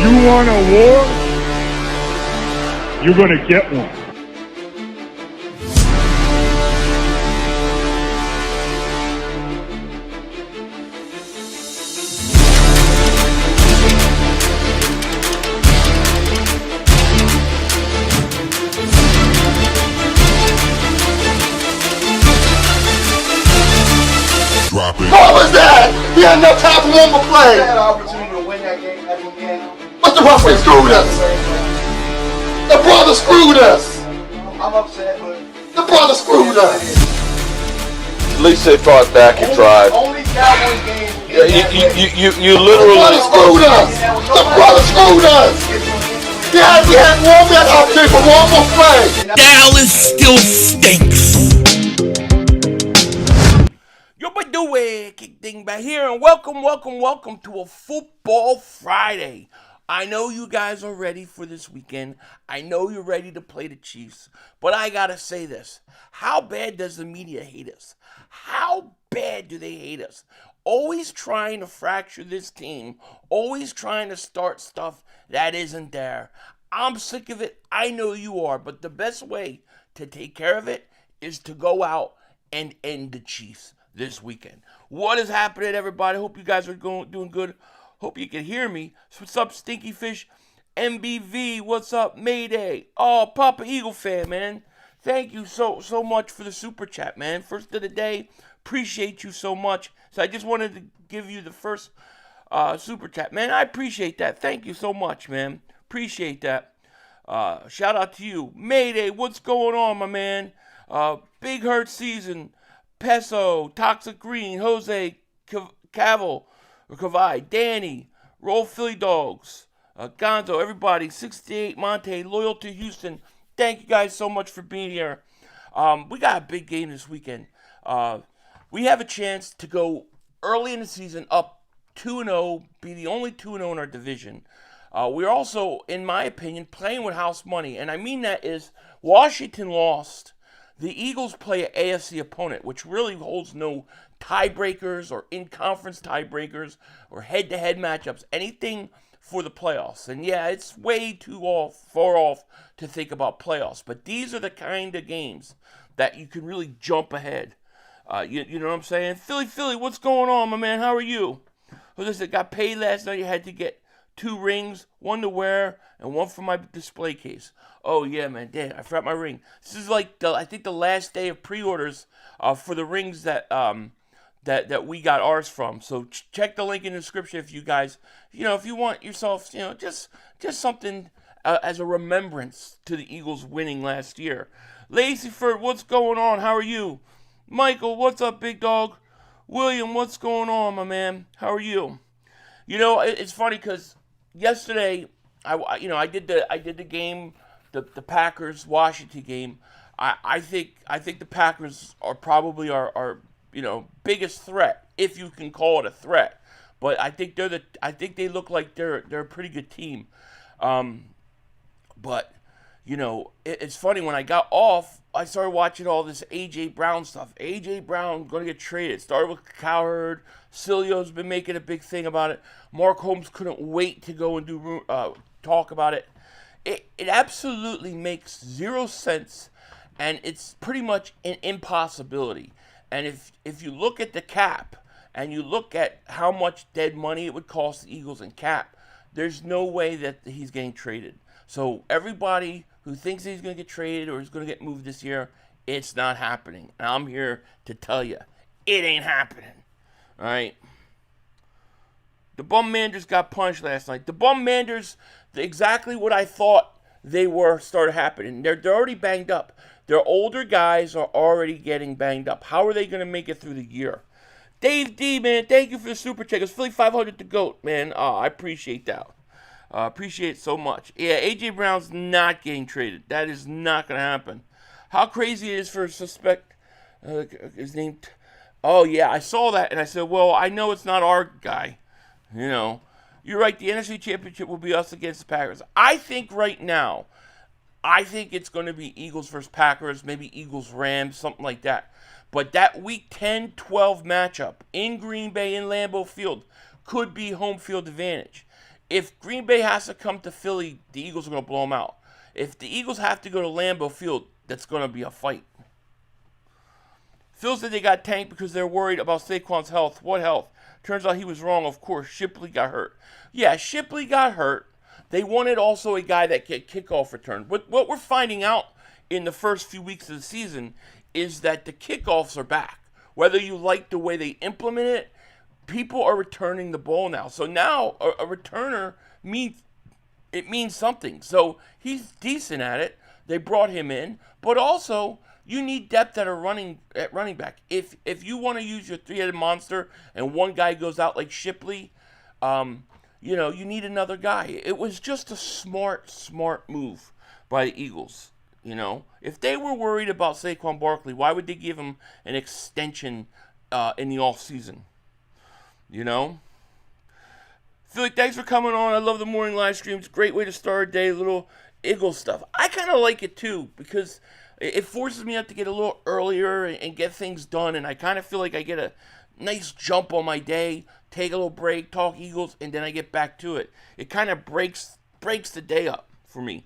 You want a war? You're going to get one. Drop it. What was that? He had enough time for one more play. He had an opportunity to win that game at the end. But the referee screwed us. The brother screwed us. I'm upset, but The brother screwed us. At least they fought back and tried. only Cowboys game. You The brother literally. screwed us. The brother screwed us. We had one man opportunity for one more play. Dallas still stinks. Yo, but do it, Kick Dingbat here, and welcome to a Football Friday. I know you guys are ready for this weekend. I know you're ready to play the Chiefs, but I gotta say this. How bad does the media hate us? How bad do they hate us? Always trying to fracture this team, always trying to start stuff that isn't there. I'm sick of it. I know you are, but the best way to take care of it is to go out and end the Chiefs this weekend. What is happening, everybody? Hope you guys are doing good. Hope you can hear me. What's up, Stinky Fish? MBV, what's up? Mayday. Oh, Papa Eagle fan, man. Thank you so much for the super chat, man. First of the day. Appreciate you so much. So I just wanted to give you the first super chat, man. I appreciate that. Thank you so much, man. Appreciate that. Shout out to you. Mayday, what's going on, my man? Big Hurt Season. Peso, Toxic Green, Jose, Cavill, or Kavai, Danny, Roll Philly Dogs, Gonzo, everybody, 68, Monte, Loyal to Houston. Thank you guys so much for being here. We got a big game this weekend. We have a chance to go early in the season up 2-0, be the only 2-0 in our division. We're also, in my opinion, playing with house money. And I mean that is Washington lost. The Eagles play an AFC opponent, which really holds no tiebreakers or in-conference tiebreakers or head-to-head matchups, anything for the playoffs. And yeah, it's way far off to think about playoffs. But these are the kind of games that you can really jump ahead. You know what I'm saying? Philly, what's going on, my man? How are you? Listen, got paid last night. You had to get 2 rings, 1 to wear, and 1 for my display case. Oh, yeah, man. Damn, I forgot my ring. This is like, I think the last day of pre-orders for the rings that we got ours from. So check the link in the description if you guys, if you want yourself, just something as a remembrance to the Eagles winning last year. Lacyford, what's going on? How are you? Michael, what's up, big dog? William, what's going on, my man? How are you? It's funny because yesterday, I did the game, the Packers Washington game. I think the Packers are probably our biggest threat, if you can call it a threat. But I think they look like they're a pretty good team. But it's funny, when I got off, I started watching all this A.J. Brown stuff. A.J. Brown going to get traded. Started with Cowherd. Cilio's been making a big thing about it. Mark Holmes couldn't wait to go and talk about it. It absolutely makes 0 sense, and it's pretty much an impossibility. And if you look at the cap, and you look at how much dead money it would cost the Eagles in cap, there's no way that he's getting traded. So everybody who thinks he's going to get traded or is going to get moved this year, it's not happening. And I'm here to tell you, it ain't happening. All right? The Bum Manders got punched last night. The Bum Manders, exactly what I thought they were, started happening. They're already banged up. Their older guys are already getting banged up. How are they going to make it through the year? Dave D, man, thank you for the super check. It's Philly 500 to GOAT, man. I appreciate that. Appreciate it so much. Yeah, A.J. Brown's not getting traded. That is not going to happen. How crazy it is for a suspect, his name, oh yeah, I saw that, and I said, well, I know it's not our guy. You're right, the NFC Championship will be us against the Packers. I think right now, it's going to be Eagles versus Packers, maybe Eagles-Rams, something like that. But that Week 10-12 matchup in Green Bay, in Lambeau Field, could be home field advantage. if Green Bay has to come to Philly, the Eagles are going to blow them out. If the Eagles have to go to Lambeau Field, that's going to be a fight. Phil said they got tanked because they're worried about Saquon's health. What health? Turns out he was wrong, of course. Shipley got hurt. Yeah, Shipley got hurt. They wanted also a guy that could kickoff return. What we're finding out in the first few weeks of the season is that the kickoffs are back. Whether you like the way they implement it, people are returning the ball now. So now a returner means something. So he's decent at it. They brought him in, but also you need depth at running back. If you want to use your three-headed monster and one guy goes out like Shipley, you need another guy. It was just a smart move by the Eagles. If they were worried about Saquon Barkley, why would they give him an extension in the off season? Philly, thanks for coming on. I love the morning live streams. Great way to start a day. Little Eagles stuff. I kind of like it too because it forces me up to get a little earlier and get things done. And I kind of feel like I get a nice jump on my day, take a little break, talk Eagles, and then I get back to it. It kind of breaks the day up for me.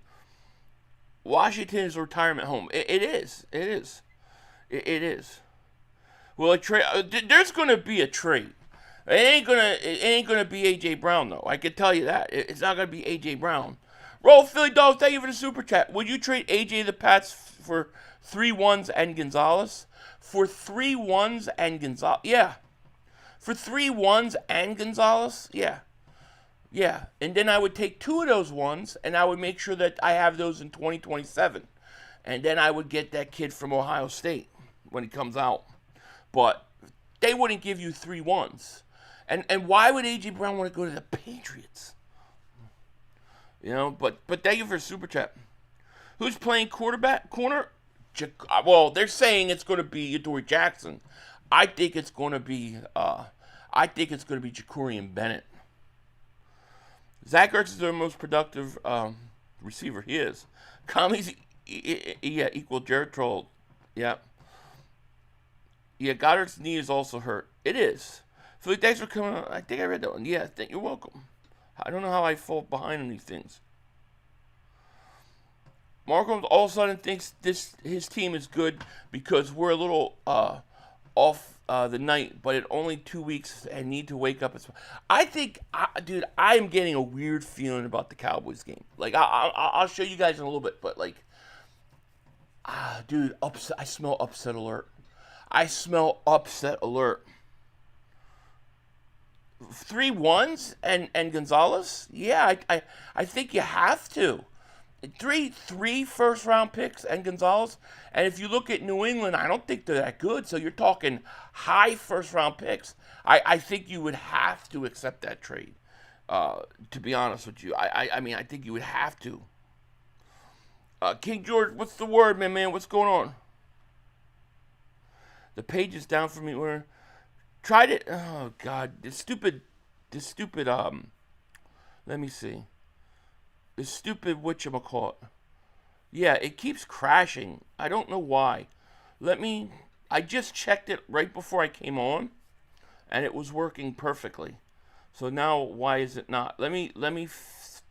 Washington is a retirement home. It is. Well, there's going to be a trade. It ain't gonna be A.J. Brown though. I can tell you that. It's not gonna be A.J. Brown. Roll Philly Dogs, thank you for the super chat. Would you trade A.J. the Pats for 3 1s and Gonzalez? For 3 1s and Gonzalez? Yeah. For 3 1s and Gonzalez? Yeah. Yeah. And then I would take 2 of those ones and I would make sure that I have those in 2027. And then I would get that kid from Ohio State when he comes out. But they wouldn't give you 3 1s. And why would A.J. Brown want to go to the Patriots? But thank you for super chat. Who's playing corner? Well, they're saying it's going to be Adoree Jackson. I think it's going to be Jacorian Bennett. Zach Ertz is their most productive receiver. He is. Commies, equal Jared Troll. Yeah. Yeah, Goddard's knee is also hurt. It is. Philly, thanks for coming on. I think I read that one. Yeah, you're welcome. I don't know how I fall behind on these things. Marco all of a sudden thinks his team is good because we're a little off the night, but it's only 2 weeks and need to wake up. I think, dude, I am getting a weird feeling about the Cowboys game. Like, I'll show you guys in a little bit, but like, dude, I smell upset alert. 3 1s and Gonzalez? Yeah, I think you have to. Three first round picks and Gonzalez. And if you look at New England, I don't think they're that good. So you're talking high first round picks. I think you would have to accept that trade. To be honest with you, I mean, I think you would have to. King George, what's the word, man? What's going on? The page is down for me. Where tried it. Oh God, this stupid. Let me see. This stupid whatchamacallit. Yeah, it keeps crashing. I don't know why. I just checked it right before I came on, and it was working perfectly. So now, why is it not? Let me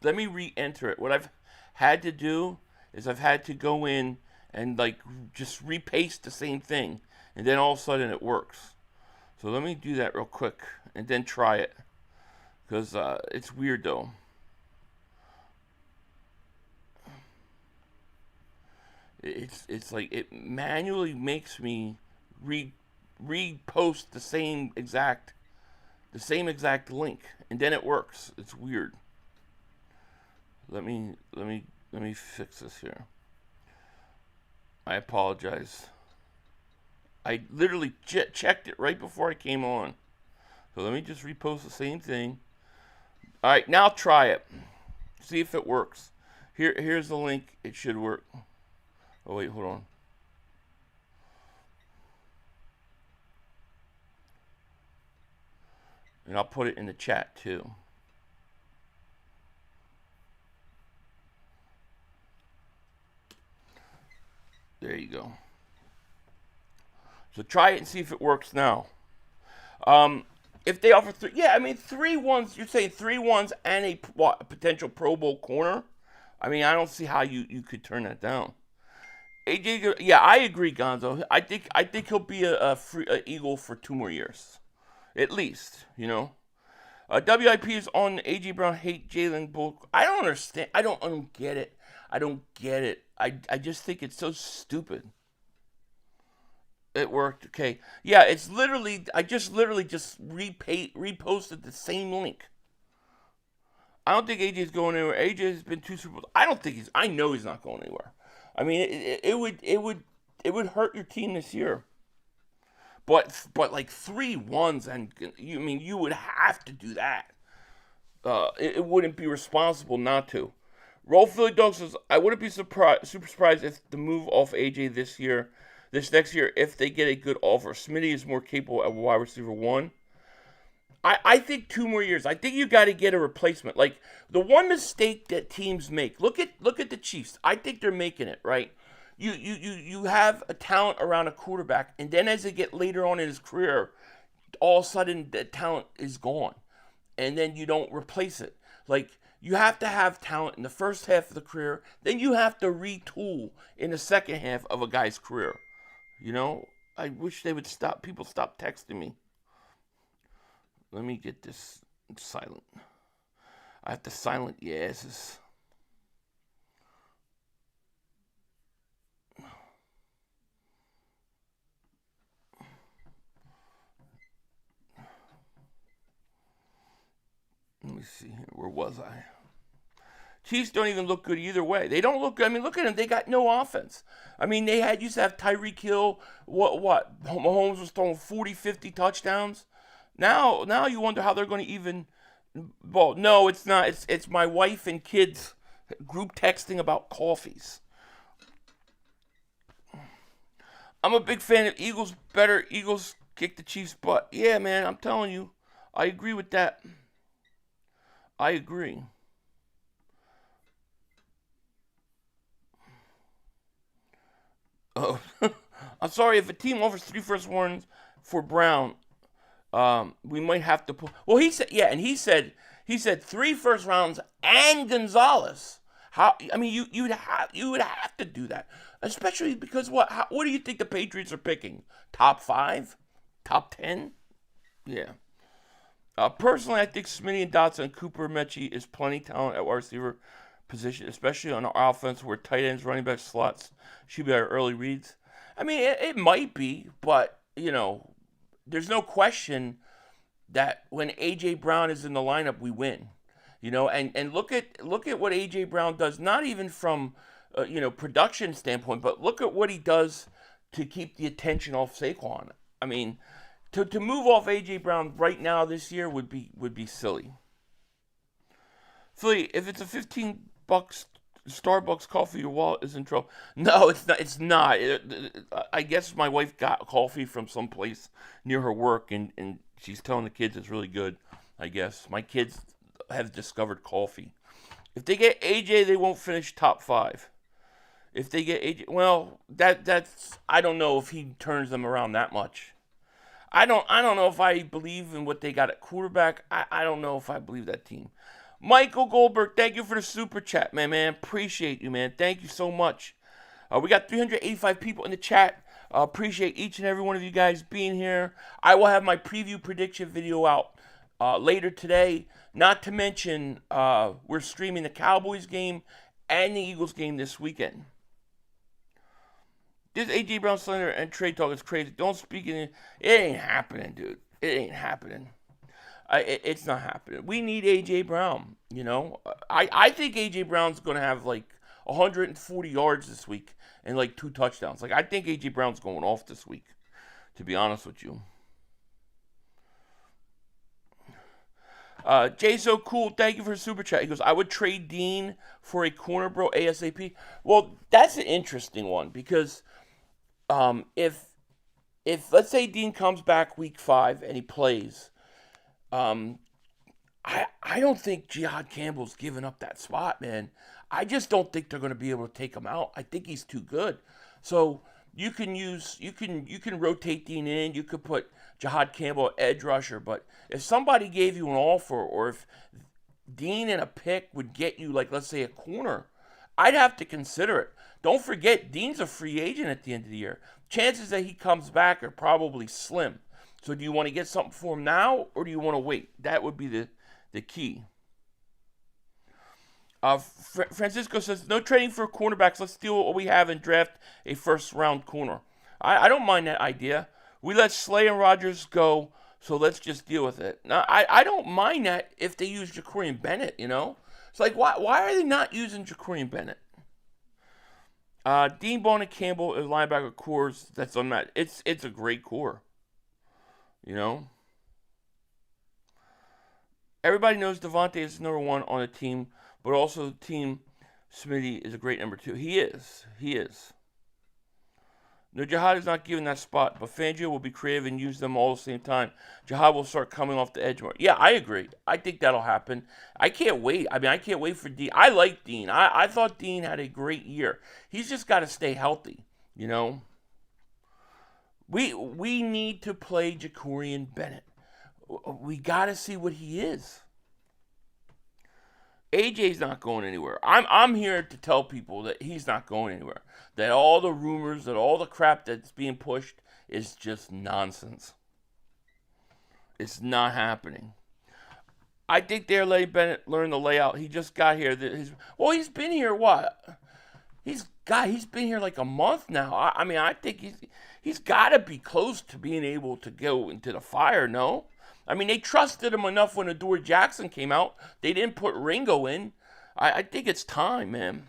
re-enter it. What I've had to do is I've had to go in and like just repaste the same thing, and then all of a sudden it works. So let me do that real quick and then try it, because it's weird though. It's like it manually makes me repost the same exact link, and then it works. It's weird. Let me fix this here. I apologize. I literally checked it right before I came on. So let me just repost the same thing. All right, now try it. See if it works. Here's the link. It should work. Oh, wait, hold on. And I'll put it in the chat, too. There you go. So try it and see if it works now. If they offer three, yeah, I mean 3-1s. You're saying 3-1s and a potential Pro Bowl corner. I mean, I don't see how you could turn that down. AJ, yeah, I agree, Gonzo. I think he'll be a Eagle for 2 more years, at least. You know. WIP is on AJ Brown hate Jalen Bull. I don't understand. I don't get it. I don't get it. I just think it's so stupid. It worked. Okay. Yeah, it's literally, I just reposted the same link. I don't think AJ's going anywhere. AJ has been 2 Super Bowls. I know he's not going anywhere. I mean, it would hurt your team this year. But like 3-1s, and you would have to do that. It wouldn't be responsible not to. Roll Philly Dog says, I wouldn't be super surprised if the move off AJ this next year, if they get a good offer. Smitty is more capable at wide receiver 1. I think 2 more years. I think you got to get a replacement. Like the one mistake that teams make. Look at the Chiefs. I think they're making it right. You have a talent around a quarterback, and then as they get later on in his career, all of a sudden the talent is gone, and then you don't replace it. Like you have to have talent in the first half of the career, then you have to retool in the second half of a guy's career. You know, I wish they would stop. People stop texting me. Let me get this silent. I have to silent yeses. Let me see here. Where was I? Chiefs don't even look good either way. They don't look good. I mean, look at them. They got no offense. I mean, they used to have Tyreek Hill. What? Mahomes was throwing 40, 50 touchdowns. Now you wonder how they're going to even. Well, no, it's not. It's my wife and kids group texting about coffees. I'm a big fan of Eagles. Better Eagles kick the Chiefs' butt. Yeah, man, I'm telling you, I agree with that. I agree. Oh, I'm sorry if a team offers 3 first rounds for Brown. We might have to pull. Well, he said, yeah, and he said 3 first rounds and Gonzalez. How? I mean, you would have to do that, especially because what do you think the Patriots are picking? Top 5, top 10? Yeah. Personally, I think Smitty and Dotson and Cooper Mechie is plenty talent at wide receiver position, especially on our offense where tight ends, running back slots should be our early reads. I mean, it might be, but you know, there's no question that when A.J. Brown is in the lineup, we win. You know, and look at what A.J. Brown does, not even from production standpoint, but look at what he does to keep the attention off Saquon. I mean, to move off A.J. Brown right now this year would be silly. Philly, if it's a $15 Starbucks coffee, your wallet is in trouble. No, it's not. It's not. I guess my wife got coffee from someplace near her work, and she's telling the kids it's really good. I guess my kids have discovered coffee. If they get AJ, they won't finish top 5. If they get AJ, well, that's I don't know if he turns them around that much. I don't know if I believe in what they got at quarterback. I don't know if I believe that team. Michael Goldberg, thank you for the super chat, man. Appreciate you, man. Thank you so much. We got 385 people in the chat. Appreciate each and every one of you guys being here. I will have my preview prediction video out later today. Not to mention, we're streaming the Cowboys game and the Eagles game this weekend. This A.J. Brown slander and trade talk is crazy. Don't speak in it. It ain't happening, dude. It ain't happening. It's not happening. We need A.J. Brown, you know. I think A.J. Brown's going to have like 140 yards this week and like 2 touchdowns. Like, I think A.J. Brown's going off this week, to be honest with you. Jay So Cool, thank you for the super chat. He goes, I would trade Dean for a corner, bro, ASAP. Well, that's an interesting one because if let's say Dean comes back week 5 and he plays, I don't think Jihad Campbell's giving up that spot, man. I just don't think they're going to be able to take him out. I think he's too good. So you can rotate Dean in. You could put Jihad Campbell edge rusher. But if somebody gave you an offer, or if Dean and a pick would get you, like, let's say, a corner, I'd have to consider it. Don't forget, Dean's a free agent at the end of the year. Chances that he comes back are probably slim. So do you want to get something for him now, or do you want to wait? That would be the key. Francisco says, no trading for cornerbacks. Let's steal what we have and draft a first-round corner. I don't mind that idea. We let Slay and Rodgers go, so let's just deal with it. Now, I don't mind that if they use Jacorian Bennett, you know? It's like, why are they not using Jacorian Bennett? Dean Bone and Campbell is linebacker cores. That's unmatched. It's a great core, you know? Everybody knows Devontae is number one on the team, but also Team Smitty is a great number two. He is. No, Jihad is not given that spot, but Fangio will be creative and use them all at the same time. Jihad will start coming off the edge more. Yeah, I agree. I think that'll happen. I can't wait. I can't wait for Dean. I like Dean. I thought Dean had a great year. He's just got to stay healthy, you know. We need to play Jacorian Bennett. We got to see what he is. AJ's not going anywhere. I'm here to tell people that he's not going anywhere. That all the rumors, that all the crap that's being pushed is just nonsense. It's not happening. I think they're letting Bennett learn the layout. He just got here. He's been here what? He's been here like a month now. I think he's got to be close to being able to go into the fire, no? I mean, they trusted him enough when Adoree Jackson came out. They didn't put Ringo in. I think it's time, man.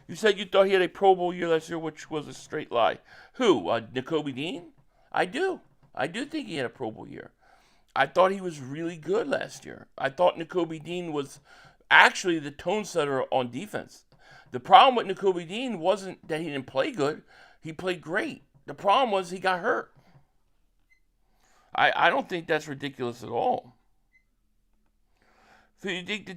You said you thought he had a Pro Bowl year last year, which was a straight lie. Who? Nakobe Dean? I do. I do think he had a Pro Bowl year. I thought he was really good last year. I thought Nakobe Dean was actually the tone setter on defense. The problem with Nakobe Dean wasn't that he didn't play good. He played great. The problem was he got hurt. I don't think that's ridiculous at all. So you think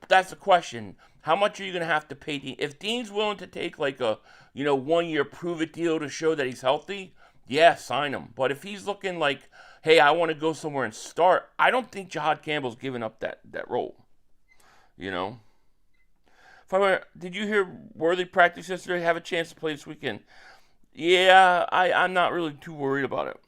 that's the question. How much are you going to have to pay Dean? If Dean's willing to take like a 1 year prove it deal to show that he's healthy, yeah, sign him. But if he's looking like, hey, I want to go somewhere and start, I don't think Jihad Campbell's giving up that role. You know. Did you hear Worthy practice yesterday? Have a chance to play this weekend? Yeah, I'm not really too worried about it.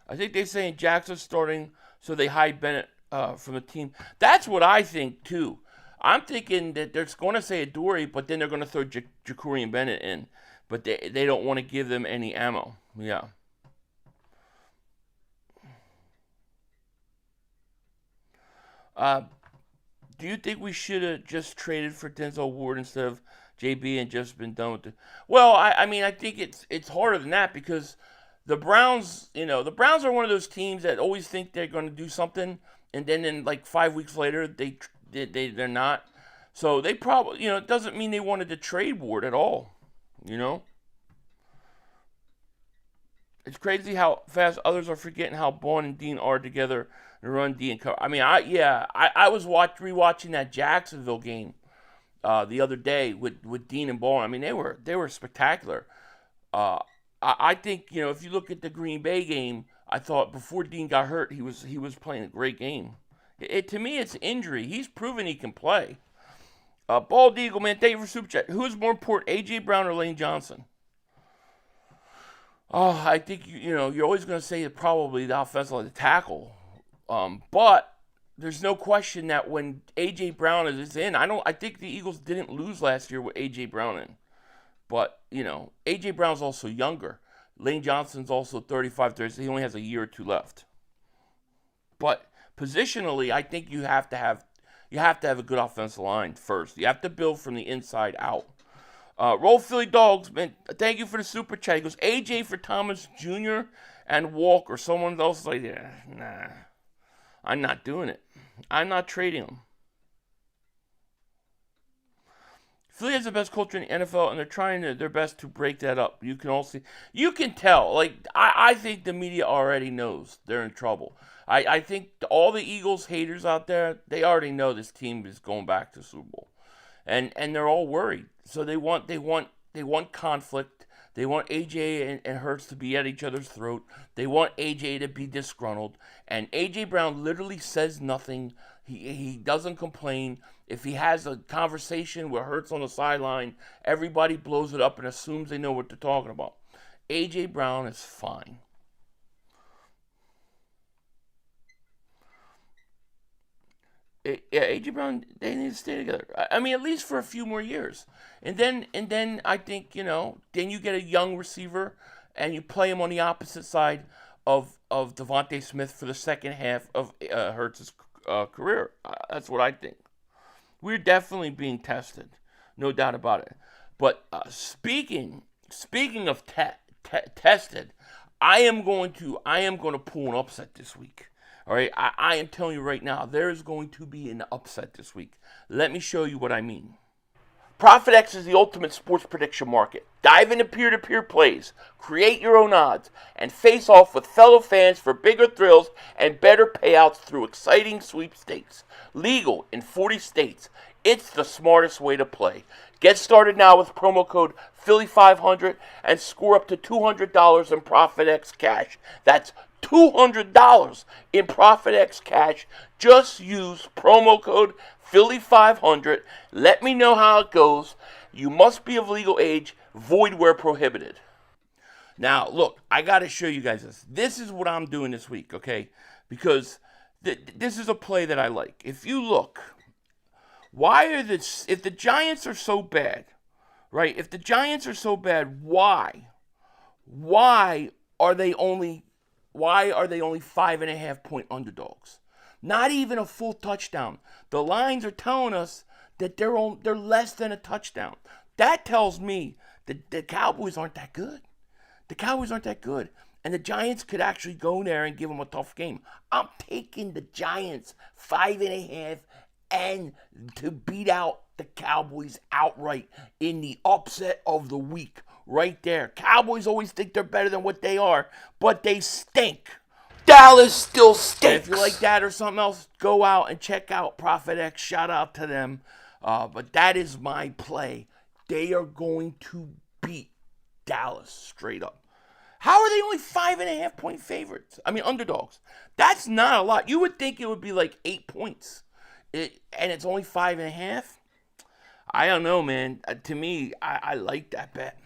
I think they're saying Jackson's starting, so they hide Bennett from the team. That's what I think, too. I'm thinking that they're going to say Adoree, but then they're going to throw Jacorian Bennett in. But they don't want to give them any ammo. Yeah. Do you think we should have just traded for Denzel Ward instead of JB and just been done with it? Well, I think it's harder than that because the Browns are one of those teams that always think they're going to do something, and then in like 5 weeks later they're not. So they probably, it doesn't mean they wanted to trade Ward at all. It's crazy how fast others are forgetting how Bond and Dean are together and run D and cover. I was rewatching that Jacksonville game the other day with Dean and Bond. They were spectacular. I think, if you look at the Green Bay game, I thought before Dean got hurt, he was playing a great game. To me, it's injury. He's proven he can play. Bald Eagle, man, thank you for Super Chat. Who is more important, A.J. Brown or Lane Johnson? Oh, I think, you're always going to say probably the offensive tackle. But there's no question that when A.J. Brown is in, I think the Eagles didn't lose last year with A.J. Brown in. But, A.J. Brown's also younger. Lane Johnson's also 35, 30. He only has a year or two left. But positionally, I think you have to have a good offensive line first. You have to build from the inside out. Roll Philly Dogs, man, thank you for the super chat. He goes, A.J. for Thomas Jr. and Walker. Someone else is like, yeah, nah, I'm not doing it. I'm not trading him. Philly has the best culture in the NFL, and they're trying their best to break that up. You can tell. Like I think the media already knows they're in trouble. I think all the Eagles haters out there, they already know this team is going back to the Super Bowl, and they're all worried. So they want conflict. They want A.J. and Hurts to be at each other's throat. They want A.J. to be disgruntled. And A.J. Brown literally says nothing. He doesn't complain. If he has a conversation with Hurts on the sideline, everybody blows it up and assumes they know what they're talking about. A.J. Brown is fine. A.J. Brown, they need to stay together. I mean, at least for a few more years. And then I think, then you get a young receiver and you play him on the opposite side of Devontae Smith for the second half of Hurts' career. That's what I think. We're definitely being tested, no doubt about it. But speaking of tested, I am going to pull an upset this week. All right, I am telling you right now, there is going to be an upset this week. Let me show you what I mean. ProfitX is the ultimate sports prediction market. Dive into peer-to-peer plays, create your own odds, and face off with fellow fans for bigger thrills and better payouts through exciting sweepstakes. Legal in 40 states. It's the smartest way to play. Get started now with promo code Philly500 and score up to $200 in ProfitX cash. That's $200 in ProfitX cash. Just use promo code Philly500. Let me know how it goes. You must be of legal age. Void where prohibited. Now, look, I got to show you guys this. This is what I'm doing this week, okay? Because this is a play that I like. If you look, if the Giants are so bad, right? If the Giants are so bad, why are they only 5.5 point underdogs? Not even a full touchdown. The lines are telling us that they're less than a touchdown. That tells me that the Cowboys aren't that good. The Cowboys aren't that good. And the Giants could actually go there and give them a tough game. I'm taking the Giants 5.5 and to beat out the Cowboys outright in the upset of the week. Right there. Cowboys always think they're better than what they are, but they stink. Dallas still stinks. And if you like that or something else, go out and check out ProfitX. Shout out to them. But that is my play. They are going to beat Dallas straight up. How are they only 5.5 point favorites? I mean, underdogs. That's not a lot. You would think it would be like 8 points. And it's only 5.5? I don't know, man. To me, I like that bet.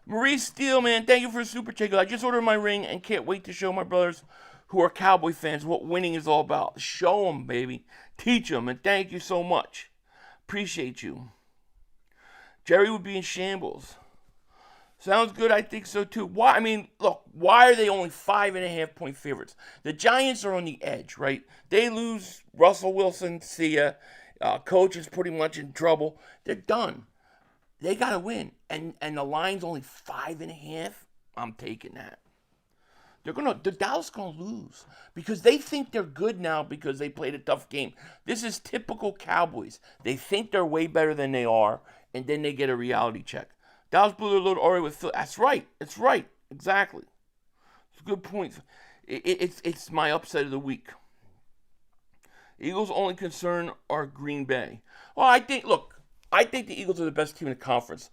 Maurice Steele, man, thank you for the super chat. I just ordered my ring and can't wait to show my brothers who are Cowboy fans what winning is all about. Show them, baby. Teach them, and thank you so much. Appreciate you. Jerry would be in shambles. Sounds good, I think so too. Why? I mean, look, why are they only 5.5 point favorites? The Giants are on the edge, right? They lose Russell Wilson, see ya. Coach is pretty much in trouble. They're done. They got to win. And the line's only 5.5. I'm taking that. The Dallas going to lose because they think they're good now because they played a tough game. This is typical Cowboys. They think they're way better than they are, and then they get a reality check. Dallas blew their load already with Phil. That's right. It's right. Exactly. It's a good point. It's my upset of the week. Eagles' only concern are Green Bay. Well, I think the Eagles are the best team in the conference.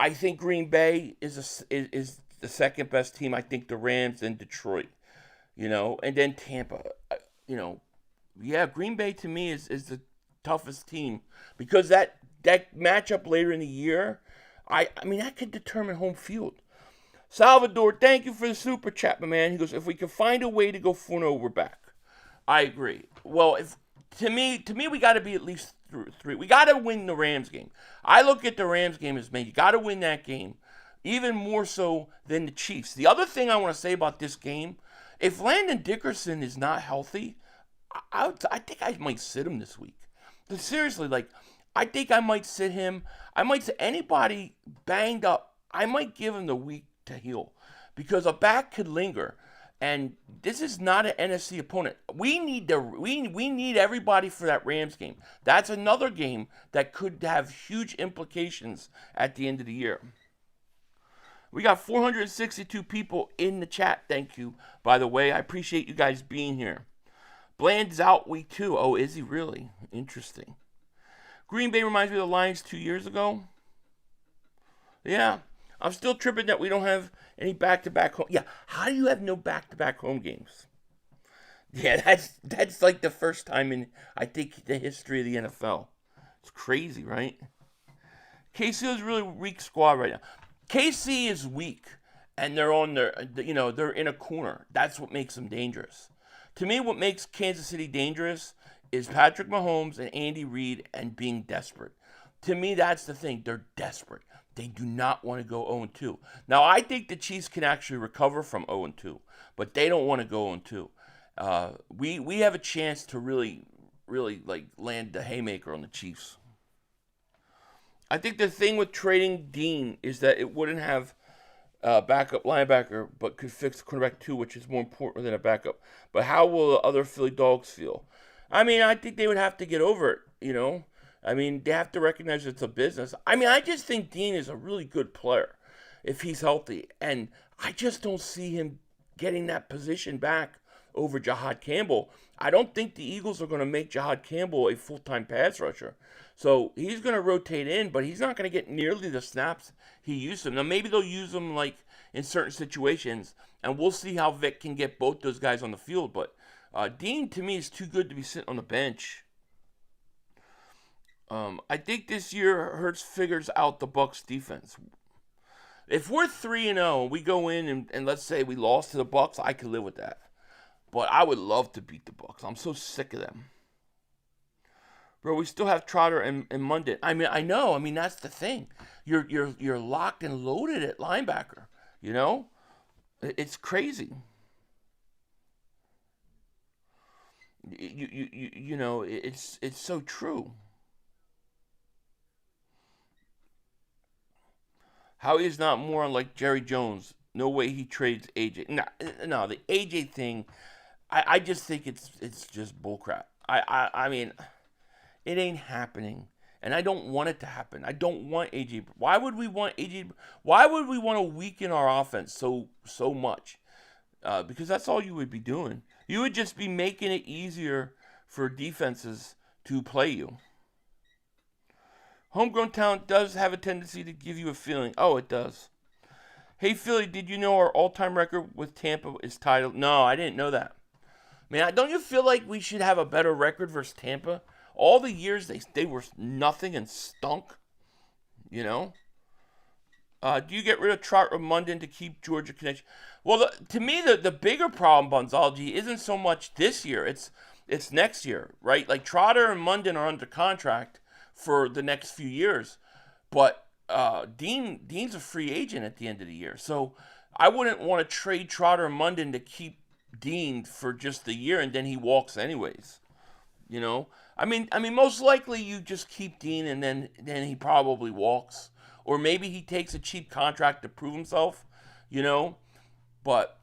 I think Green Bay is the second best team. I think the Rams and Detroit, and then Tampa. Green Bay to me is the toughest team because that matchup later in the year, I mean that could determine home field. Salvador, thank you for the super chat, my man. He goes, if we can find a way to go 4-0, we're back. I agree. Well, to me, we got to be at least 3. We got to win the Rams game. I look at the Rams game as, man, you got to win that game, even more so than the Chiefs. The other thing I want to say about this game, if Landon Dickerson is not healthy, I think I might sit him this week. But seriously, I think I might sit him. I might sit anybody banged up. I might give him the week to heal because a back could linger. And this is not an NFC opponent. We need we need everybody for that Rams game. That's another game that could have huge implications at the end of the year. We got 462 people in the chat. Thank you, by the way. I appreciate you guys being here. Bland's out week 2. Oh, is he really? Interesting. Green Bay reminds me of the Lions 2 years ago. Yeah. I'm still tripping that we don't have any back-to-back home. Yeah, how do you have no back-to-back home games? Yeah, that's like the first time in, I think, the history of the NFL. It's crazy, right? KC is a really weak squad right now. KC is weak, and they're on their, they're in a corner. That's what makes them dangerous. To me, what makes Kansas City dangerous is Patrick Mahomes and Andy Reid and being desperate. To me, that's the thing. They're desperate. They do not want to go 0-2. Now, I think the Chiefs can actually recover from 0-2, but they don't want to go 0-2. We have a chance to really like land the haymaker on the Chiefs. I think the thing with trading Dean is that it wouldn't have backup linebacker, but could fix cornerback 2, which is more important than a backup. But how will the other Philly Dogs feel? I mean, I think they would have to get over it, I mean, they have to recognize it's a business. I mean, I just think Dean is a really good player if he's healthy. And I just don't see him getting that position back over Jahad Campbell. I don't think the Eagles are going to make Jahad Campbell a full-time pass rusher. So he's going to rotate in, but he's not going to get nearly the snaps he used to. Now, maybe they'll use him like in certain situations, and we'll see how Vic can get both those guys on the field. But Dean, to me, is too good to be sitting on the bench. I think this year Hurts figures out the Bucs defense. If we're 3-0 and we go in and let's say we lost to the Bucs, I could live with that. But I would love to beat the Bucs. I'm so sick of them. Bro, we still have Trotter and Munden. I mean, I know. I mean, that's the thing. You're locked and loaded at linebacker. It's crazy. It's so true. How he is not more like Jerry Jones. No way he trades A.J. No, the A.J. thing, I just think it's just bullcrap. I mean, it ain't happening. And I don't want it to happen. I don't want A.J. Why would we want A.J.? Why would we want to weaken our offense so much? Because that's all you would be doing. You would just be making it easier for defenses to play you. Homegrown talent does have a tendency to give you a feeling. Oh, it does. Hey, Philly, did you know our all-time record with Tampa is tied? No, I didn't know that. Man, don't you feel like we should have a better record versus Tampa? All the years they were nothing and stunk, Do you get rid of Trot or Munden to keep Georgia connection? Well, to me, the bigger problem, Bonzology, isn't so much this year. It's next year, right? Like Trotter and Munden are under contract for the next few years, but Dean's a free agent at the end of the year, so I wouldn't want to trade Trotter and Munden to keep Dean for just the year, and then he walks anyways. I mean, most likely you just keep Dean, and then he probably walks, or maybe he takes a cheap contract to prove himself, But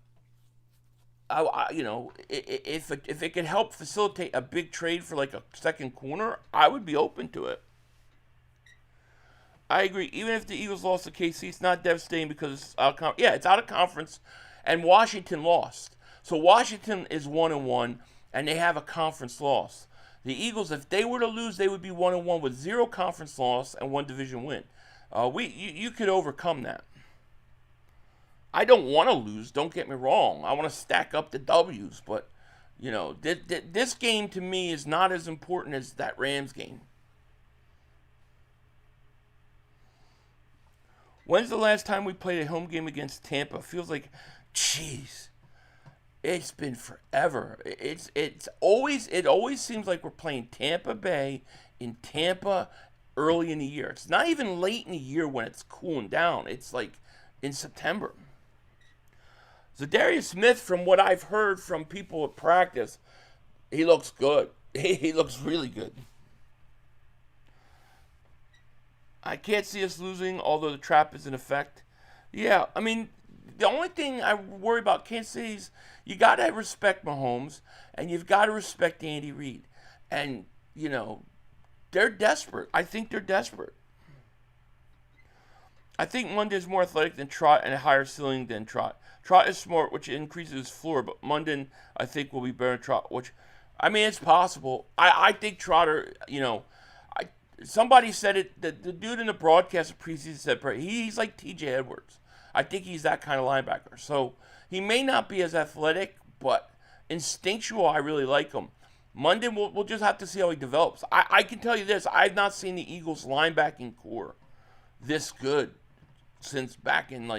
if it could help facilitate a big trade for like a second corner, I would be open to it. I agree. Even if the Eagles lost to KC, it's not devastating because it's out of it's out of conference, and Washington lost. So Washington is 1-1, and they have a conference loss. The Eagles, if they were to lose, they would be 1-1 with 0 conference loss and 1 division win. You could overcome that. I don't want to lose. Don't get me wrong. I want to stack up the W's, but this game to me is not as important as that Rams game. When's the last time we played a home game against Tampa? Feels like, jeez, it's been forever. It always seems like we're playing Tampa Bay in Tampa early in the year. It's not even late in the year when it's cooling down. It's like in September. Zadarius Smith, from what I've heard from people at practice, he looks good. He looks really good. I can't see us losing, although the trap is in effect. Yeah, I mean, the only thing I worry about Kansas City is you got to respect Mahomes and you've got to respect Andy Reid. And, they're desperate. I think they're desperate. I think Munden's more athletic than Trot and a higher ceiling than Trot. Trot is smart, which increases his floor, but Munden, I think, will be better than Trot, which, it's possible. I think Trotter, somebody said it, the dude in the broadcast of preseason said he's like TJ Edwards. I think he's that kind of linebacker. So he may not be as athletic, but instinctual, I really like him. Munden, we'll just have to see how he develops. I can tell you this, I've not seen the Eagles linebacking core this good since back in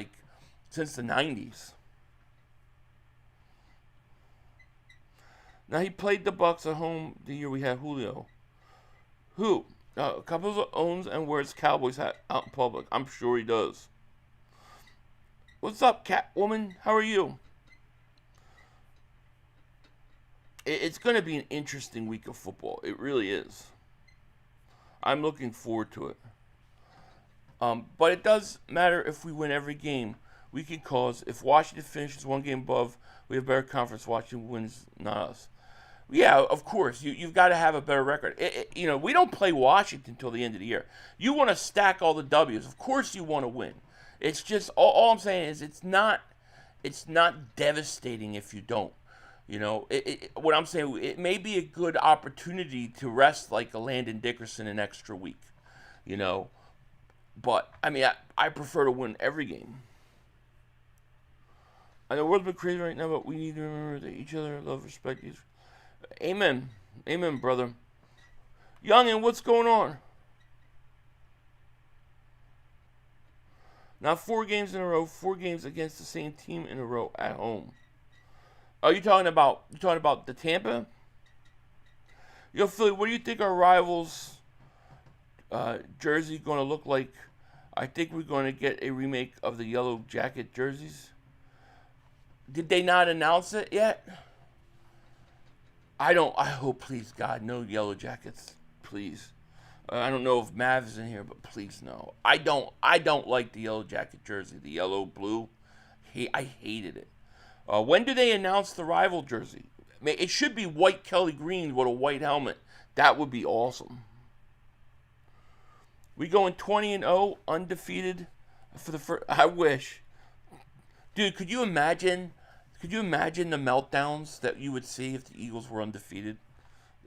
since the 90s. Now he played the Bucks at home the year we had Julio. Who? Capuzzo owns and wears Cowboys hat out in public. I'm sure he does. What's up, Catwoman? How are you? It's going to be an interesting week of football. It really is. I'm looking forward to it. But it does matter if we win every game. We can cause, if Washington finishes one game above, we have better conference. Washington wins, not us. Yeah, of course. You've got to have a better record. We don't play Washington until the end of the year. You want to stack all the W's. Of course you want to win. It's just, all I'm saying is it's not devastating if you don't. What I'm saying, it may be a good opportunity to rest like a Landon Dickerson an extra week. But, I prefer to win every game. I know the world's been crazy right now, but we need to remember that each other love, respect each. Amen. Amen, brother. Youngin, what's going on? Now 4 games in a row, 4 games against the same team in a row at home. Are you talking about the Tampa? Yo, Philly, what do you think our rivals' jersey going to look like? I think we're going to get a remake of the Yellow Jacket jerseys. Did they not announce it yet? I hope, please, God, no Yellow Jackets, please. I don't know if Mav is in here, but please no. I don't like the Yellow Jacket jersey, the yellow blue. I hated it. When do they announce the rival jersey? It should be white Kelly green with a white helmet. That would be awesome. We going 20-0, undefeated for the first. I wish, dude. Could you imagine? Could you imagine the meltdowns that you would see if the Eagles were undefeated?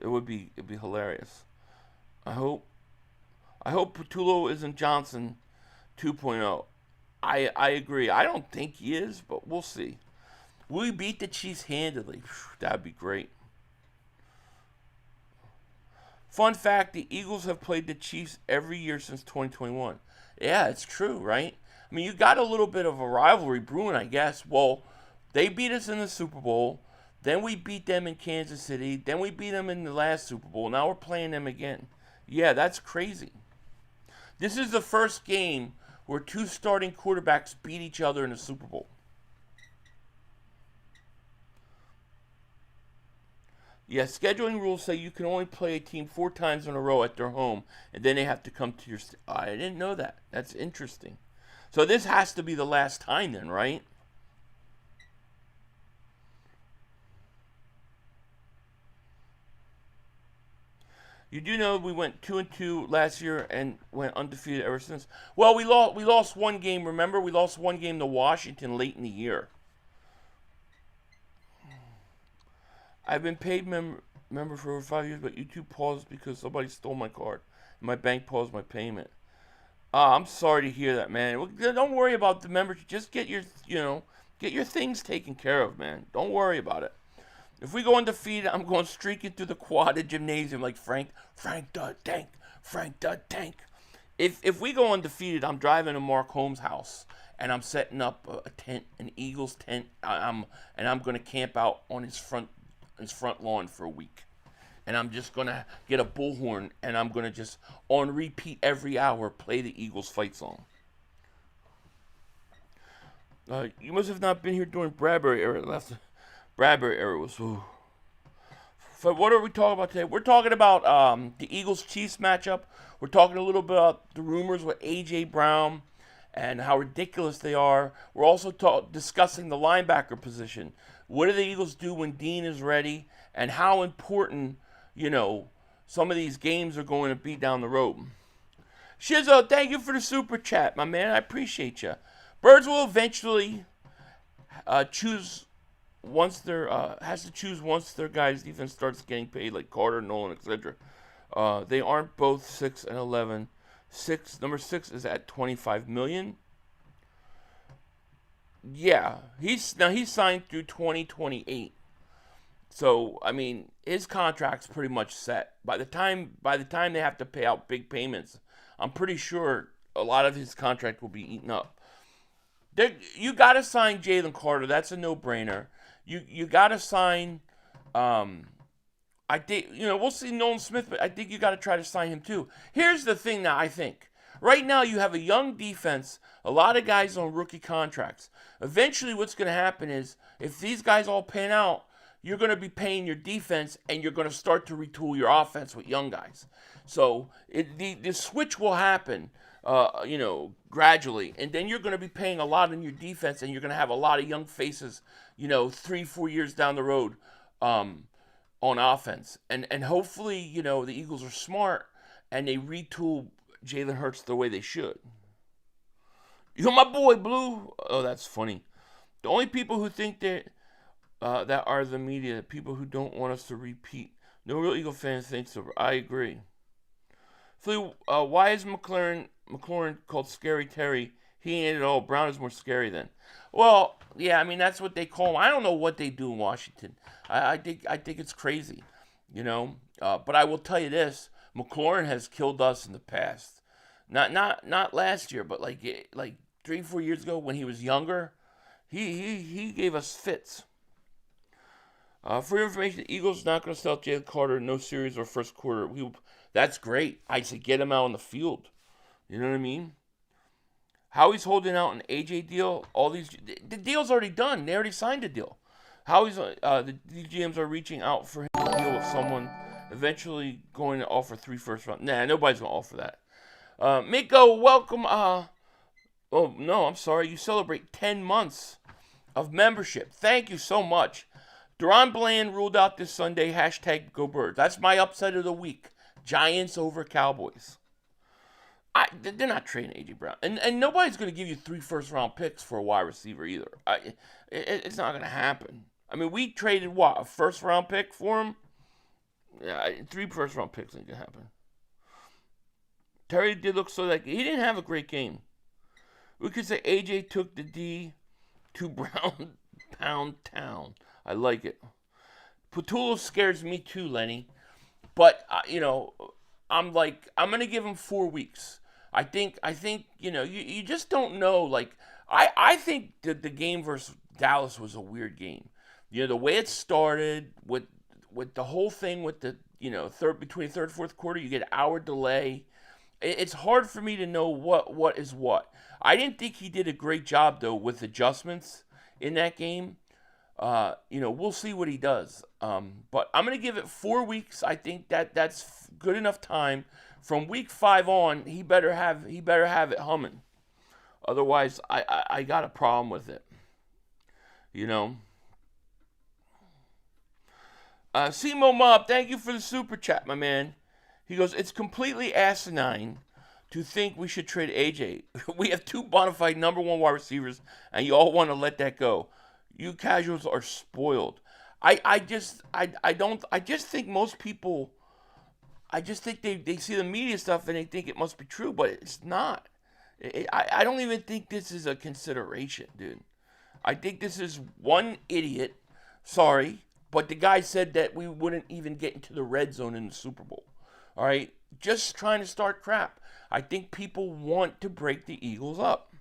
It'd be hilarious. I hope Patullo isn't Johnson 2.0. I agree. I don't think he is, but we'll see. We beat the Chiefs handily. That'd be great. Fun fact, the Eagles have played the Chiefs every year since 2021. Yeah, it's true, right? You got a little bit of a rivalry brewing, I guess. Well, they beat us in the Super Bowl. Then we beat them in Kansas City. Then we beat them in the last Super Bowl. Now we're playing them again. Yeah, that's crazy. This is the first game where 2 starting quarterbacks beat each other in the Super Bowl. Yeah, scheduling rules say you can only play a team 4 times in a row at their home, and then they have to come to your... I didn't know that. That's interesting. So this has to be the last time then, right? You do know we went 2-2 last year and went undefeated ever since. Well, we lost one game. Remember, we lost one game to Washington late in the year. I've been paid member for over 5 years, but YouTube paused because somebody stole my card. And my bank paused my payment. I'm sorry to hear that, man. Don't worry about the membership. Just get your things taken care of, man. Don't worry about it. If we go undefeated, I'm going streaking through the quad gymnasium like Frank the Tank. If we go undefeated, I'm driving to Mark Holmes' house and I'm setting up a tent, an Eagles tent. I'm going to camp out on his front lawn for a week. And I'm just going to get a bullhorn and I'm going to just, on repeat every hour, play the Eagles fight song. You must have not been here during Bradbury era. Bradbury era was... Ooh. So what are we talking about today? We're talking about the Eagles-Chiefs matchup. We're talking a little bit about the rumors with A.J. Brown and how ridiculous they are. We're also discussing the linebacker position. What do the Eagles do when Dean is ready, and how important, some of these games are going to be down the road. Shizzo, thank you for the super chat, my man. I appreciate you. Birds will eventually choose once their guy's defense starts getting paid, like Carter, Nolan, etc. They aren't both 6 and 11. Number 6 is at 25 million. Yeah, he's signed through 2028. So I mean, his contract's pretty much set. By the time they have to pay out big payments, I'm pretty sure a lot of his contract will be eaten up. You got to sign Jalen Carter. That's a no-brainer. You got to sign. I think we'll see Nolan Smith, but I think you got to try to sign him too. Here's the thing that I think. Right now, you have a young defense, a lot of guys on rookie contracts. Eventually, what's going to happen is, if these guys all pan out, you're going to be paying your defense, and you're going to start to retool your offense with young guys. So the switch will happen, gradually, and then you're going to be paying a lot on your defense, and you're going to have a lot of young faces, 3-4 years down the road, on offense, and hopefully, the Eagles are smart and they retool Jalen Hurts the way they should. You're my boy, Blue. Oh, that's funny. The only people who think that are the media, people who don't want us to repeat. No real Eagle fan thinks so. I agree. Philly, why is McLaurin called Scary Terry? He ain't at all. Brown is more scary than. Well, yeah, I mean, that's what they call him. I don't know what they do in Washington. I think it's crazy, But I will tell you this: McLaurin has killed us in the past. Not last year, but like 3-4 years ago when he was younger, he gave us fits. For your information, the Eagles not going to sell Jalen Carter, no series or first quarter. That's great. I say get him out on the field. You know what I mean? How he's holding out an A.J. deal. The deal's already done. They already signed a deal. The GMs are reaching out for him to deal with someone, eventually going to offer 3 first round. Nah, nobody's going to offer that. Miko, welcome. Oh, no, I'm sorry. You celebrate 10 months of membership. Thank you so much. Duron Bland ruled out this Sunday. # Go Birds. That's my upset of the week. Giants over Cowboys. They're not trading A.J. Brown. And nobody's going to give you 3 first-round picks for a wide receiver either. It's not going to happen. I mean, we traded, a first-round pick for him? Yeah, 3 first-round picks ain't going to happen. Terry did look so he didn't have a great game. We could say A.J. took the D to Brown Pound Town. I like it. Patullo scares me too, Lenny. But, I'm going to give him 4 weeks. I think you just don't know. I think that the game versus Dallas was a weird game. The way it started with the whole thing with the, between third and fourth quarter, you get an hour delay. It's hard for me to know what is what. I didn't think he did a great job, though, with adjustments in that game. We'll see what he does. But I'm going to give it 4 weeks. I think that's good enough time. From week 5 on, he better have it humming. Otherwise, I got a problem with it. Simo Mob, thank you for the super chat, my man. He goes, it's completely asinine to think we should trade A.J. We have 2 bona fide number 1 wide receivers, and you all want to let that go. You casuals are spoiled. I just think most people, I just think they see the media stuff and they think it must be true, but it's not. I don't even think this is a consideration, dude. I think this is one idiot. Sorry, but the guy said that we wouldn't even get into the red zone in the Super Bowl. All right? Just trying to start crap. I think people want to break the Eagles up.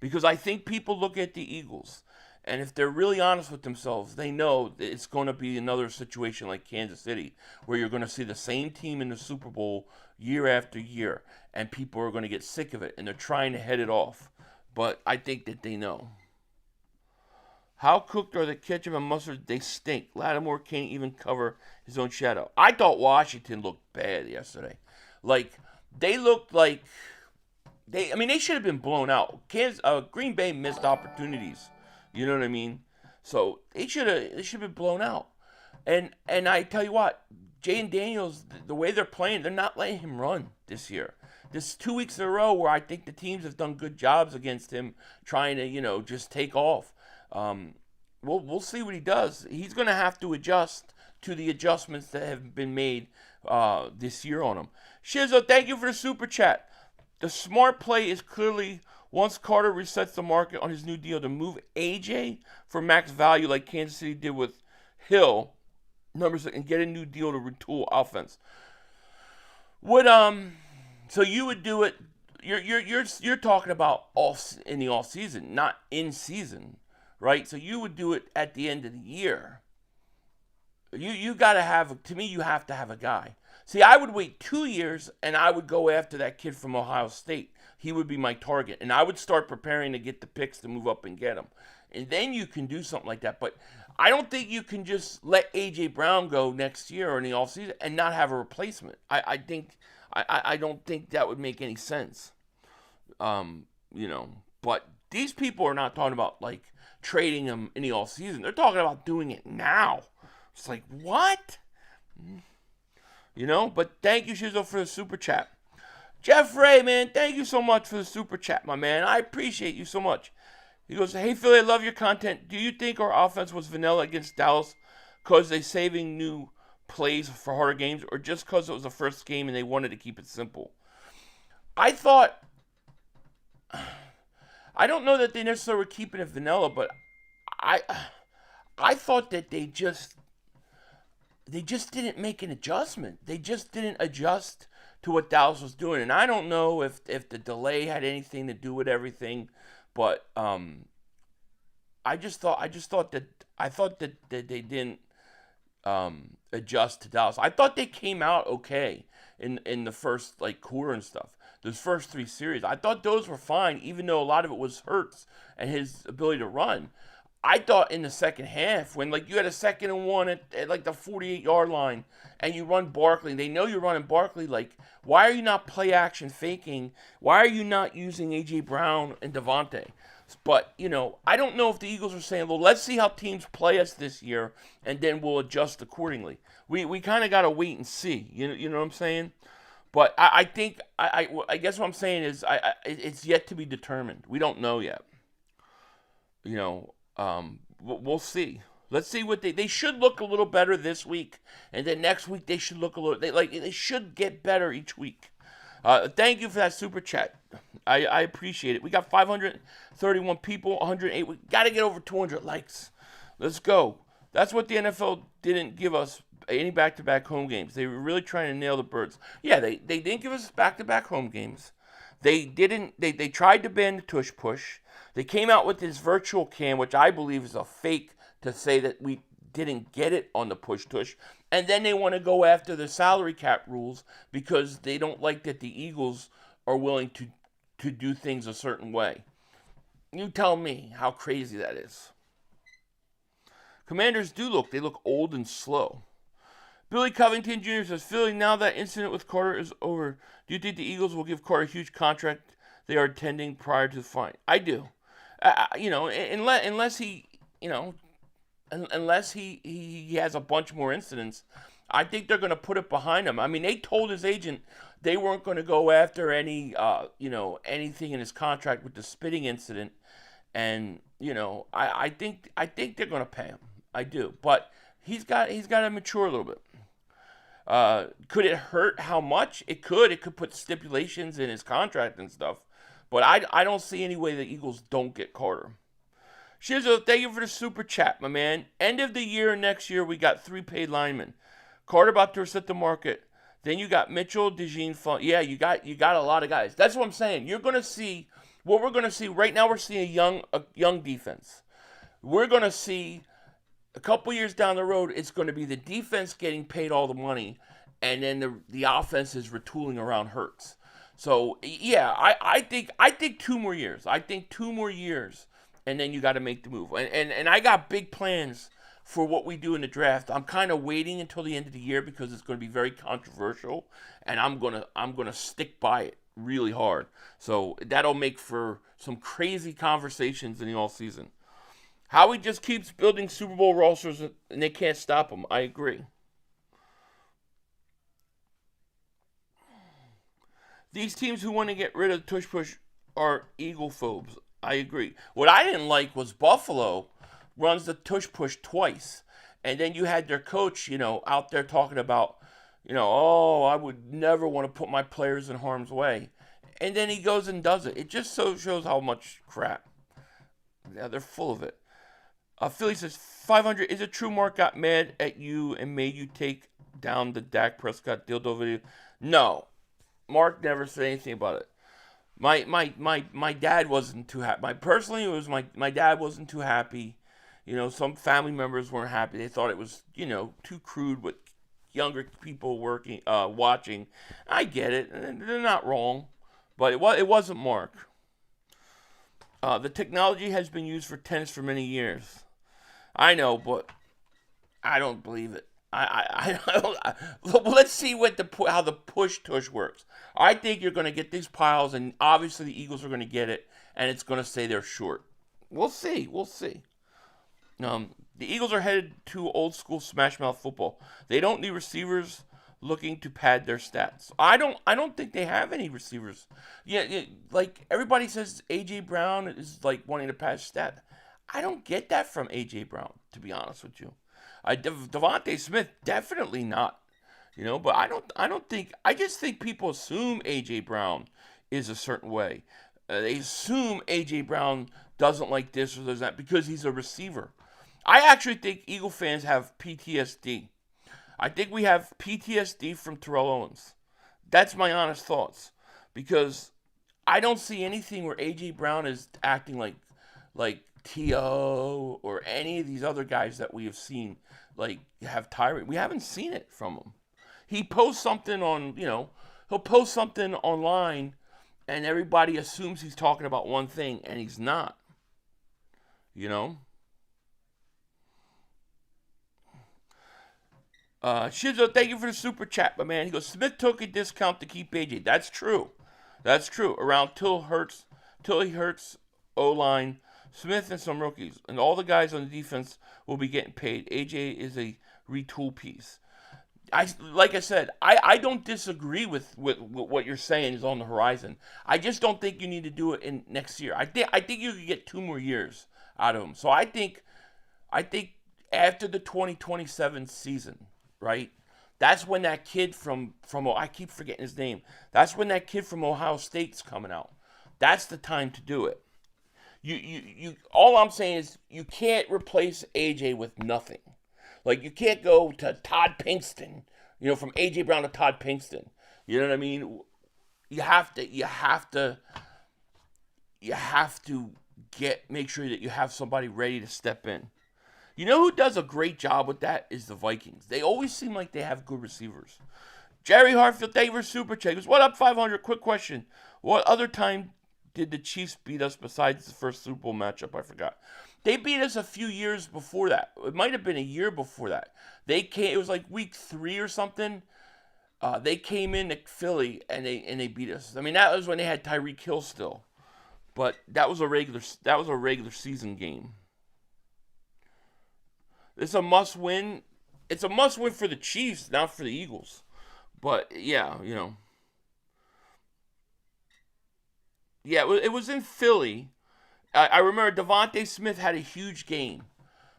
Because I think people look at the Eagles, and if they're really honest with themselves, they know that it's going to be another situation like Kansas City, where you're going to see the same team in the Super Bowl year after year, and people are going to get sick of it, and they're trying to head it off. But I think that they know. How cooked are the ketchup and mustard? They stink. Lattimore can't even cover his own shadow. I thought Washington looked bad yesterday. They looked like, they should have been blown out. Green Bay missed opportunities. You know what I mean? So they should have been blown out. And I tell you what, Jaden Daniels, the way they're playing, they're not letting him run this year. This 2 weeks in a row where I think the teams have done good jobs against him, trying to just take off. We'll see what he does. He's going to have to adjust to the adjustments that have been made this year on him. Shizzo, thank you for the super chat. The smart play is clearly, once Carter resets the market on his new deal, to move A.J. for max value like Kansas City did with Hill, numbers, and get a new deal to retool offense. So you would do it? You're talking about in the off season, not in season, right? So you would do it at the end of the year. You got to have, to me, you have to have a guy. See, I would wait 2 years, and I would go after that kid from Ohio State. He would be my target, and I would start preparing to get the picks to move up and get him. And then you can do something like that. But I don't think you can just let A.J. Brown go next year or in the offseason and not have a replacement. I don't think that would make any sense. But these people are not talking about, like, trading him in the offseason. They're talking about doing it now. It's like, what? But thank you, Shizzo, for the super chat. Jeff Ray, man, thank you so much for the super chat, my man. I appreciate you so much. He goes, hey, Philly, I love your content. Do you think our offense was vanilla against Dallas because they saving new plays for harder games, or just because it was the first game and they wanted to keep it simple? I don't know that they necessarily were keeping it vanilla, but I thought that they just didn't make an adjustment. They just didn't adjust to what Dallas was doing. And I don't know if the delay had anything to do with everything, but I thought that they didn't adjust to Dallas. I thought they came out okay in the first quarter and stuff. Those first 3 series, I thought those were fine, even though a lot of it was Hurts and his ability to run. I thought in the second half, when you had a 2nd and 1 at the 48-yard line, and you run Barkley, they know you're running Barkley. Why are you not play action faking? Why are you not using A.J. Brown and Devontae? But I don't know if the Eagles are saying, well, let's see how teams play us this year, and then we'll adjust accordingly. We kind of got to wait and see. You know what I'm saying? But I think I guess what I'm saying is it's yet to be determined. We don't know yet. We'll see. Let's see what they should look a little better this week, and then next week they should look a little. They should get better each week. Thank you for that super chat. I appreciate it. We got 531 people, 108. We got to get over 200 likes. Let's go. That's what the NFL didn't give us, any back-to-back home games. They were really trying to nail the birds. Yeah, they didn't give us back-to-back home games. They didn't. They tried to ban the tush push. They came out with this virtual cam, which I believe is a fake, to say that we didn't get it on the push tush. And then they want to go after the salary cap rules because they don't like that the Eagles are willing to do things a certain way. You tell me how crazy that is. Commanders they look old and slow. Billy Covington Jr. says, Philly, now that incident with Carter is over, do you think the Eagles will give Carter a huge contract they are attending prior to the fine? I do. Unless he has a bunch more incidents, I think they're going to put it behind him. I mean, they told his agent they weren't going to go after anything in his contract with the spitting incident, and I think they're going to pay him. I do, but he's got to mature a little bit. Could it hurt? How much? It could. It could put stipulations in his contract and stuff. But I don't see any way the Eagles don't get Carter. Shizzo, thank you for the super chat, my man. End of the year next year, we got 3 paid linemen. Carter about to reset the market. Then you got Mitchell, DeJean, yeah, you got a lot of guys. That's what I'm saying. You're gonna see what we're gonna see right now. We're seeing a young defense. We're gonna see a couple years down the road, it's going to be the defense getting paid all the money, and then the offense is retooling around Hurts. So yeah, I think 2 more years. I think 2 more years, and then you got to make the move. And I got big plans for what we do in the draft. I'm kind of waiting until the end of the year because it's going to be very controversial, and I'm gonna stick by it really hard. So that'll make for some crazy conversations in the offseason. Howie just keeps building Super Bowl rosters and they can't stop him. I agree. These teams who want to get rid of tush push are Eagle phobes. I agree. What I didn't like was Buffalo runs the tush push twice. And then you had their coach, out there talking about, oh, I would never want to put my players in harm's way. And then he goes and does it. It just so shows how much crap. Yeah, they're full of it. Philly says, 500, is it true Mark got mad at you and made you take down the Dak Prescott dildo video? No. Mark never said anything about it. My dad wasn't too happy. Personally, it was my dad wasn't too happy. Some family members weren't happy. They thought it was, too crude with younger people watching. I get it. They're not wrong. But it wasn't Mark. The technology has been used for tennis for many years. I know, but I don't believe it. Let's see how the push tush works. I think you're going to get these piles, and obviously the Eagles are going to get it, and it's going to say they're short. We'll see. The Eagles are headed to old school smash mouth football. They don't need receivers looking to pad their stats. I don't think they have any receivers. Yeah, like everybody says A.J. Brown is like wanting to pad stat. I don't get that from A.J. Brown, to be honest with you. Devontae Smith, definitely not. But I just think people assume A.J. Brown is a certain way. They assume A.J. Brown doesn't like this or does that because he's a receiver. I actually think Eagle fans have PTSD. I think we have PTSD from Terrell Owens. That's my honest thoughts. Because I don't see anything where A.J. Brown is acting like T.O. or any of these other guys that we have seen, have tirade. We haven't seen it from him. He posts something on, he'll post something online and everybody assumes he's talking about one thing and he's not. Shizo, thank you for the super chat, my man. He goes, Smith took a discount to keep AJ. That's true. Around till he hurts O-line, Smith and some rookies. And all the guys on the defense will be getting paid. AJ is a retool piece. Like I said, I don't disagree with what you're saying is on the horizon. I just don't think you need to do it in next year. I think you could get 2 more years out of him. So I think after the 2027 season, right? That's when that kid from I keep forgetting his name. That's when that kid from Ohio State's coming out. That's the time to do it. You all I'm saying is you can't replace AJ with nothing. Like you can't go to Todd Pinkston, from AJ Brown to Todd Pinkston. You know what I mean? You have to make sure that you have somebody ready to step in. You know who does a great job with that is the Vikings. They always seem like they have good receivers. Jerry Hartfield, thank you for super check. What up, 500? Quick question. What other time did the Chiefs beat us besides the first Super Bowl matchup? I forgot. They beat us a few years before that. It might have been a year before that. It was like week 3 or something. They came in to Philly and they beat us. I mean, that was when they had Tyreek Hill still. But that was a regular season game. It's a must win. It's a must win for the Chiefs, not for the Eagles. But yeah, Yeah, it was in Philly. I remember Devontae Smith had a huge game,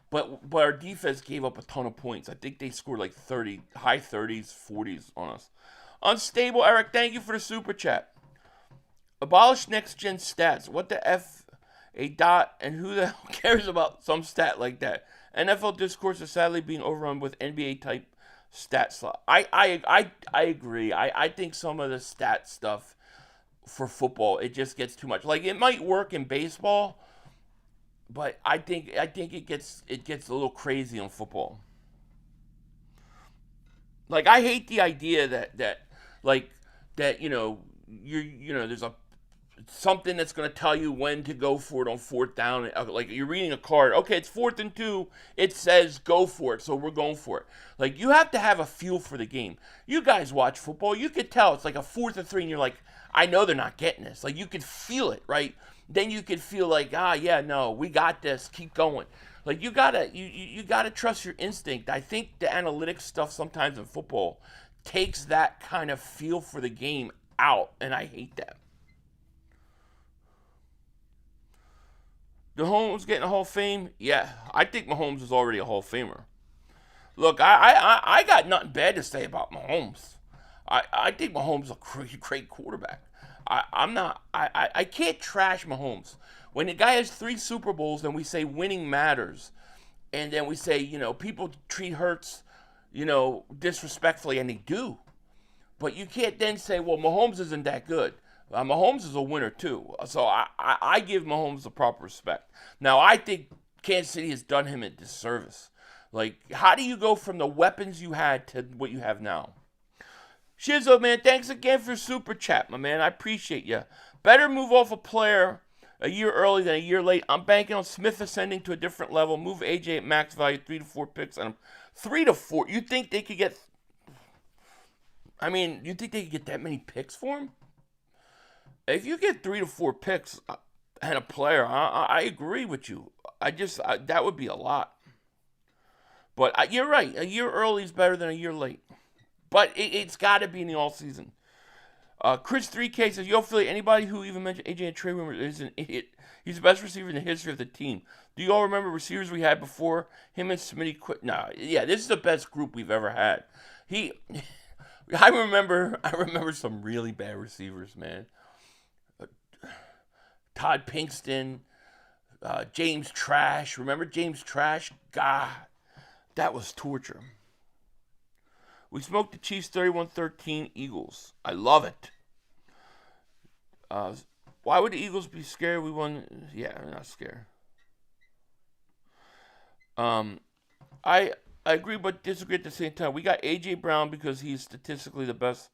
but our defense gave up a ton of points. I think they scored like 30, high 30s, 40s on us. Unstable Eric, thank you for the super chat. Abolish next gen stats. What the F a dot and who the hell cares about some stat like that? NFL discourse is sadly being overrun with NBA type stat slot. I agree. I think some of the stat stuff for football, it just gets too much. Like it might work in baseball, but I think it gets a little crazy on football. Like I hate the idea that there's a something that's going to tell you when to go for it on fourth down. Like you're reading a card. Okay, it's 4th and 2. It says go for it, so we're going for it. Like you have to have a feel for the game. You guys watch football. You could tell it's like a 4th and 3, and you're like, I know they're not getting this. Like you could feel it, right? Then you could feel like, yeah, no, we got this. Keep going. Like you gotta trust your instinct. I think the analytics stuff sometimes in football takes that kind of feel for the game out, and I hate that. Mahomes getting a Hall of Fame? Yeah, I think Mahomes is already a Hall of Famer. Look, I got nothing bad to say about Mahomes. I think Mahomes is a great quarterback. I can't trash Mahomes. When the guy has 3 Super Bowls, then we say winning matters. And then we say, people treat Hurts, disrespectfully, and they do. But you can't then say, well, Mahomes isn't that good. Mahomes is a winner, too. So I give Mahomes the proper respect. Now, I think Kansas City has done him a disservice. Like, how do you go from the weapons you had to what you have now? Shizzo, man, thanks again for Super Chat, my man. I appreciate you. Better move off a player a year early than a year late. I'm banking on Smith ascending to a different level. Move A.J. at max value, 3 to 4 picks on him. 3 to 4? You think they could get... you think they could get that many picks for him? If you get 3 to 4 picks and a player, I agree with you. That would be a lot. But you're right. A year early is better than a year late. But it's got to be in the offseason. Chris 3K says, yo, Philly, anybody who even mentioned A.J. and trade rumors is an idiot. He's the best receiver in the history of the team. Do you all remember receivers we had before him and Smitty quit? Nah, yeah, this is the best group we've ever had. I remember some really bad receivers, man. Todd Pinkston, James Trash. Remember James Trash? God, that was torture. We smoked the Chiefs 31-13 Eagles. I love it. Why would the Eagles be scared? We won. Yeah, I'm not scared. I agree but disagree at the same time. We got A.J. Brown because he's statistically the best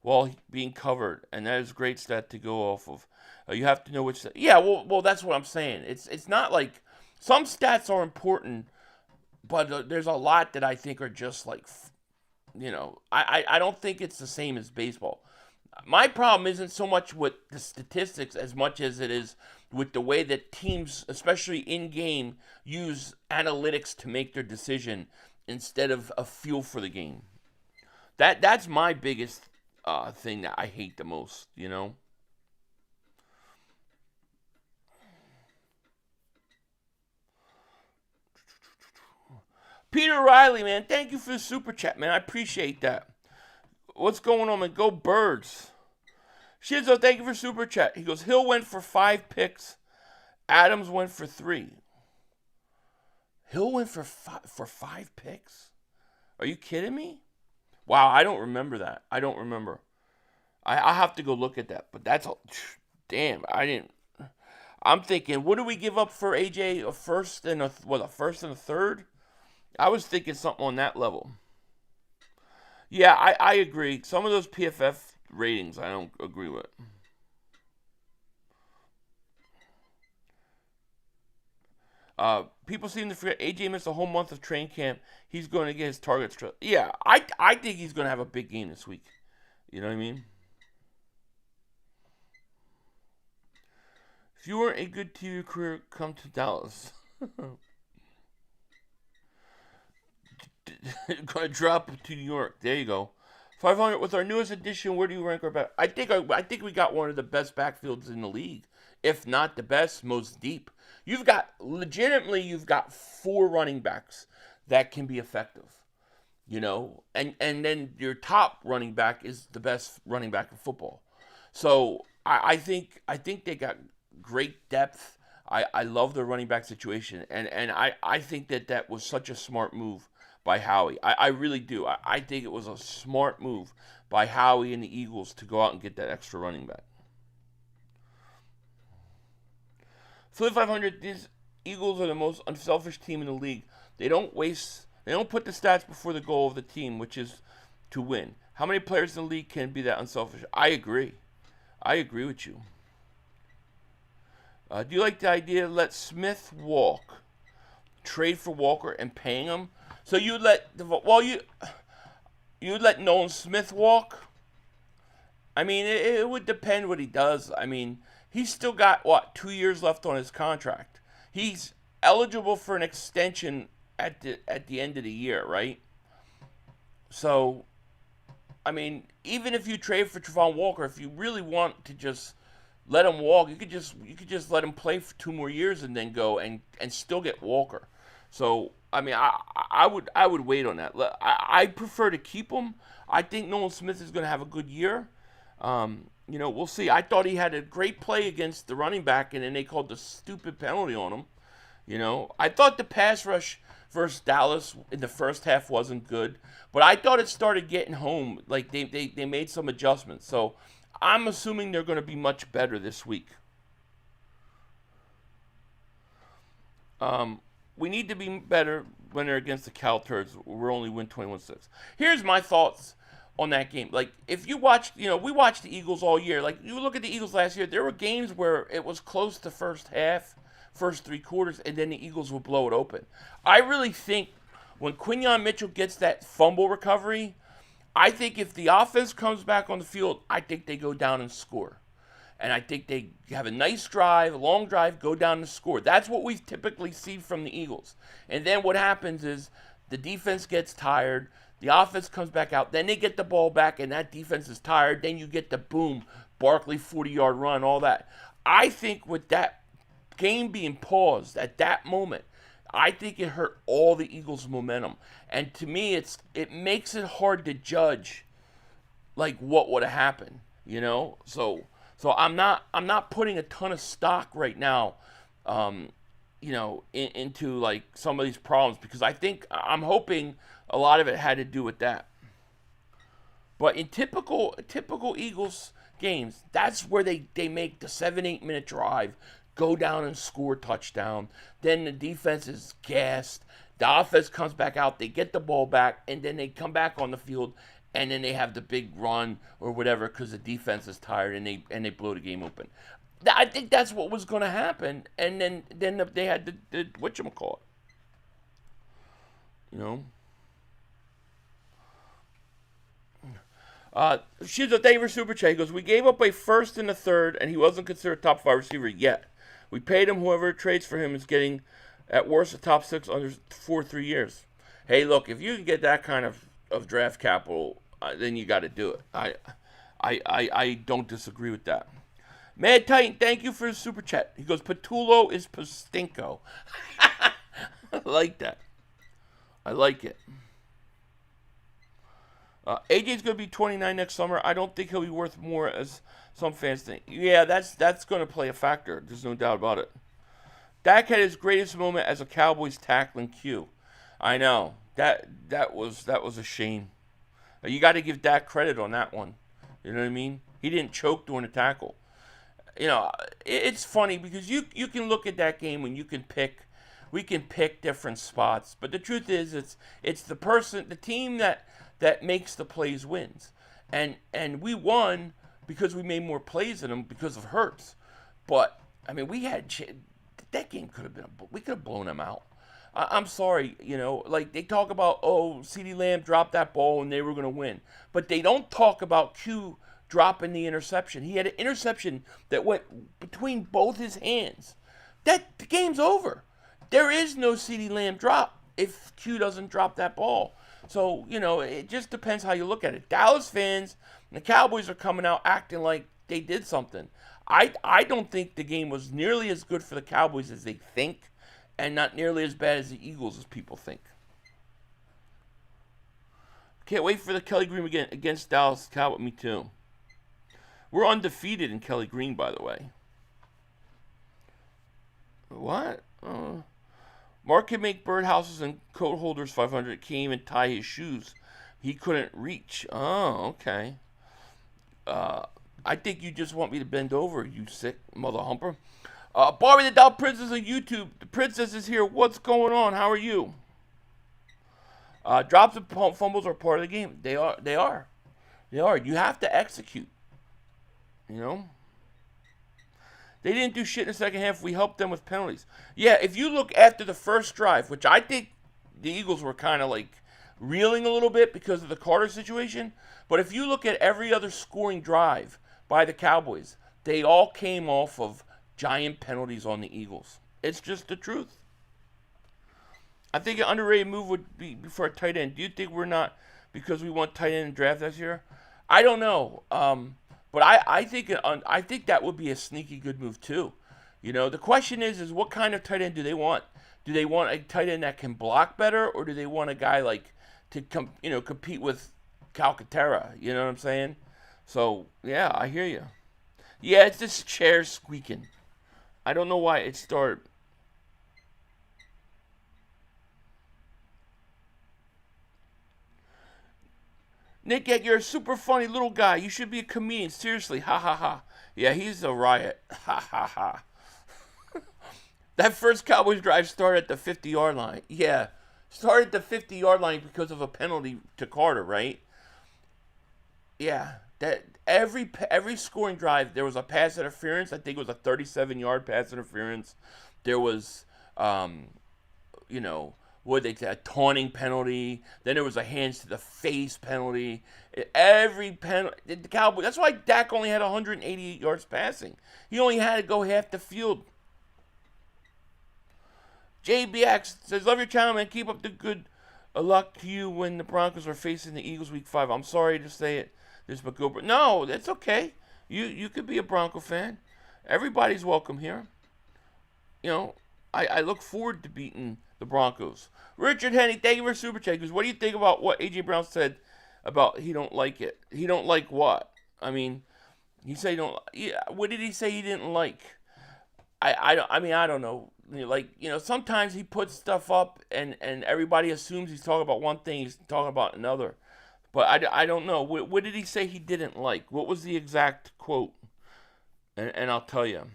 while being covered, and that is a great stat to go off of. You have to know which. Yeah, well, that's what I'm saying. It's not like some stats are important, but there's a lot that I think are just like, I don't think it's the same as baseball. My problem isn't so much with the statistics as much as it is with the way that teams, especially in game, use analytics to make their decision instead of a feel for the game. That's my biggest thing that I hate the most, Peter Riley, man, thank you for the super chat, man. I appreciate that. What's going on, man? Go Birds. Shizzo, thank you for super chat. He goes, Hill went for 5 picks. Adams went for 3. Hill went for 5 picks? Are you kidding me? Wow, I don't remember that. I don't remember. I have to go look at that. But that's all. Damn, I didn't. I'm thinking, what do we give up for A.J.? A first and a third? I was thinking something on that level. Yeah, I agree. Some of those PFF ratings I don't agree with. People seem to forget A.J. missed a whole month of training camp. He's going to get his targets. Yeah, I think he's going to have a big game this week. You know what I mean? If you weren't a good TV career, come to Dallas. Going to drop to New York. There you go. 500 with our newest addition. Where do you rank our back? I think we got one of the best backfields in the league, if not the best, most deep. You've got 4 running backs that can be effective, and then your top running back is the best running back in football. So I think they got great depth. I love their running back situation, and I think that was such a smart move by Howie. I really do. I think it was a smart move by Howie and the Eagles to go out and get that extra running back. Flip 500, these Eagles are the most unselfish team in the league. They don't put the stats before the goal of the team, which is to win. How many players in the league can be that unselfish? I agree. I agree with you. Do you like the idea to let Smith walk, trade for Walker, and paying him? So you let you let Nolan Smith walk? I mean, it would depend what he does. I mean, he's still got, 2 years left on his contract. He's eligible for an extension at the end of the year, right? So, I mean, even if you trade for Trevon Walker, if you really want to just let him walk, you could just let him play for 2 more years and then go and still get Walker. So, I mean, I would wait on that. I prefer to keep him. I think Nolan Smith is going to have a good year. We'll see. I thought he had a great play against the running back, and then they called the stupid penalty on him. I thought the pass rush versus Dallas in the first half wasn't good, but I thought it started getting home. Like they made some adjustments. So I'm assuming they're going to be much better this week. We need to be better when they're against the Cal-Turds. We're only win 21-6. Here's my thoughts on that game. Like, if you watched, we watched the Eagles all year. Like, you look at the Eagles last year, there were games where it was close to first half, first 3 quarters, and then the Eagles would blow it open. I really think when Quinyon Mitchell gets that fumble recovery, I think if the offense comes back on the field, I think they go down and score. And I think they have a nice drive, a long drive, go down and score. That's what we typically see from the Eagles. And then what happens is the defense gets tired, the offense comes back out, then they get the ball back, and that defense is tired. Then you get the boom, Barkley 40-yard run, all that. I think with that game being paused at that moment, I think it hurt all the Eagles' momentum. And to me, it makes it hard to judge, like, what would have happened, So I'm not putting a ton of stock right now, into like some of these problems, because I'm hoping a lot of it had to do with that. But in typical Eagles games, that's where they make the 7-8 minute drive, go down and score a touchdown. Then the defense is gassed. The offense comes back out. They get the ball back, and then they come back on the field, and then they have the big run or whatever because the defense is tired, and they blow the game open. I think that's what was going to happen, and then they had the whatchamacallit. She's a David Super Chat. He goes, we gave up a first and a third, and he wasn't considered a top 5 receiver yet. We paid him. Whoever trades for him is getting, at worst, a top 6 under 3 years. Hey, look, if you can get that kind of draft capital, then you got to do it. I don't disagree with that. Mad Titan, thank you for the super chat. He goes, Patullo is Pastinko. I like that. I like it. AJ's going to be 29 next summer. I don't think he'll be worth more as some fans think. Yeah, that's going to play a factor. There's no doubt about it. Dak had his greatest moment as a Cowboys tackling Q. I know. That was a shame. You got to give Dak credit on that one. You know what I mean? He didn't choke during the tackle. It's funny because you can look at that game and we can pick different spots. But the truth is, it's the team that makes the plays wins. And we won because we made more plays than them because of Hurts. But, I mean, that game we could have blown them out. I'm sorry, like they talk about, CeeDee Lamb dropped that ball and they were going to win. But they don't talk about Q dropping the interception. He had an interception that went between both his hands. The game's over. There is no CeeDee Lamb drop if Q doesn't drop that ball. So, it just depends how you look at it. Dallas fans and the Cowboys are coming out acting like they did something. I don't think the game was nearly as good for the Cowboys as they think, and not nearly as bad as the Eagles as people think. Can't wait for the Kelly Green again against Dallas Cowboys. Me too. We're undefeated in Kelly Green, by the way. What? Mark can make birdhouses and coat holders 500. Can't even tie his shoes. He couldn't reach. Oh, okay. I think you just want me to bend over, you sick mother humper. Barbie the Doll Princess on YouTube. The princess is here. What's going on? How are you? Drops and fumbles are part of the game. They are. You have to execute. They didn't do shit in the second half. We helped them with penalties. Yeah, if you look after the first drive, which I think the Eagles were kind of like reeling a little bit because of the Carter situation, but if you look at every other scoring drive by the Cowboys, they all came off of giant penalties on the Eagles. It's just the truth. I think an underrated move would be for a tight end. Do you think we're not because we want tight end in the draft this year? I don't know. But I think that would be a sneaky good move too. You know, the question is what kind of tight end do they want? Do they want a tight end that can block better, or do they want a guy like to compete with Calcaterra? You know what I'm saying? So yeah, I hear you. Yeah, it's this chair squeaking. I don't know why it started. Nick, you're a super funny little guy. You should be a comedian. Seriously, ha ha ha. Yeah, he's a riot. Ha ha ha. That first Cowboys drive started at the 50-yard line. Yeah, started at the 50-yard line because of a penalty to Carter, right? Yeah, that every scoring drive there was a pass interference. I think it was a 37-yard pass interference. There was, what they say, a taunting penalty. Then there was a hands to the face penalty. Every penalty, the Cowboys. That's why Dak only had 188 yards passing. He only had to go half the field. JBX says, "Love your channel, man. Keep up the good luck to you when the Broncos are facing the Eagles Week 5." I'm sorry to say it, this McGober. No, that's okay. You could be a Bronco fan. Everybody's welcome here. You know, I look forward to beating the Broncos. Richard Henny, thank you for super chat. What do you think about what A.J. Brown said about he don't like it? He don't like what? I mean, he said he don't. Yeah, what did he say he didn't like? I don't know. Sometimes he puts stuff up and everybody assumes he's talking about one thing, he's talking about another. But I don't know. What did he say he didn't like? What was the exact quote? And I'll tell you.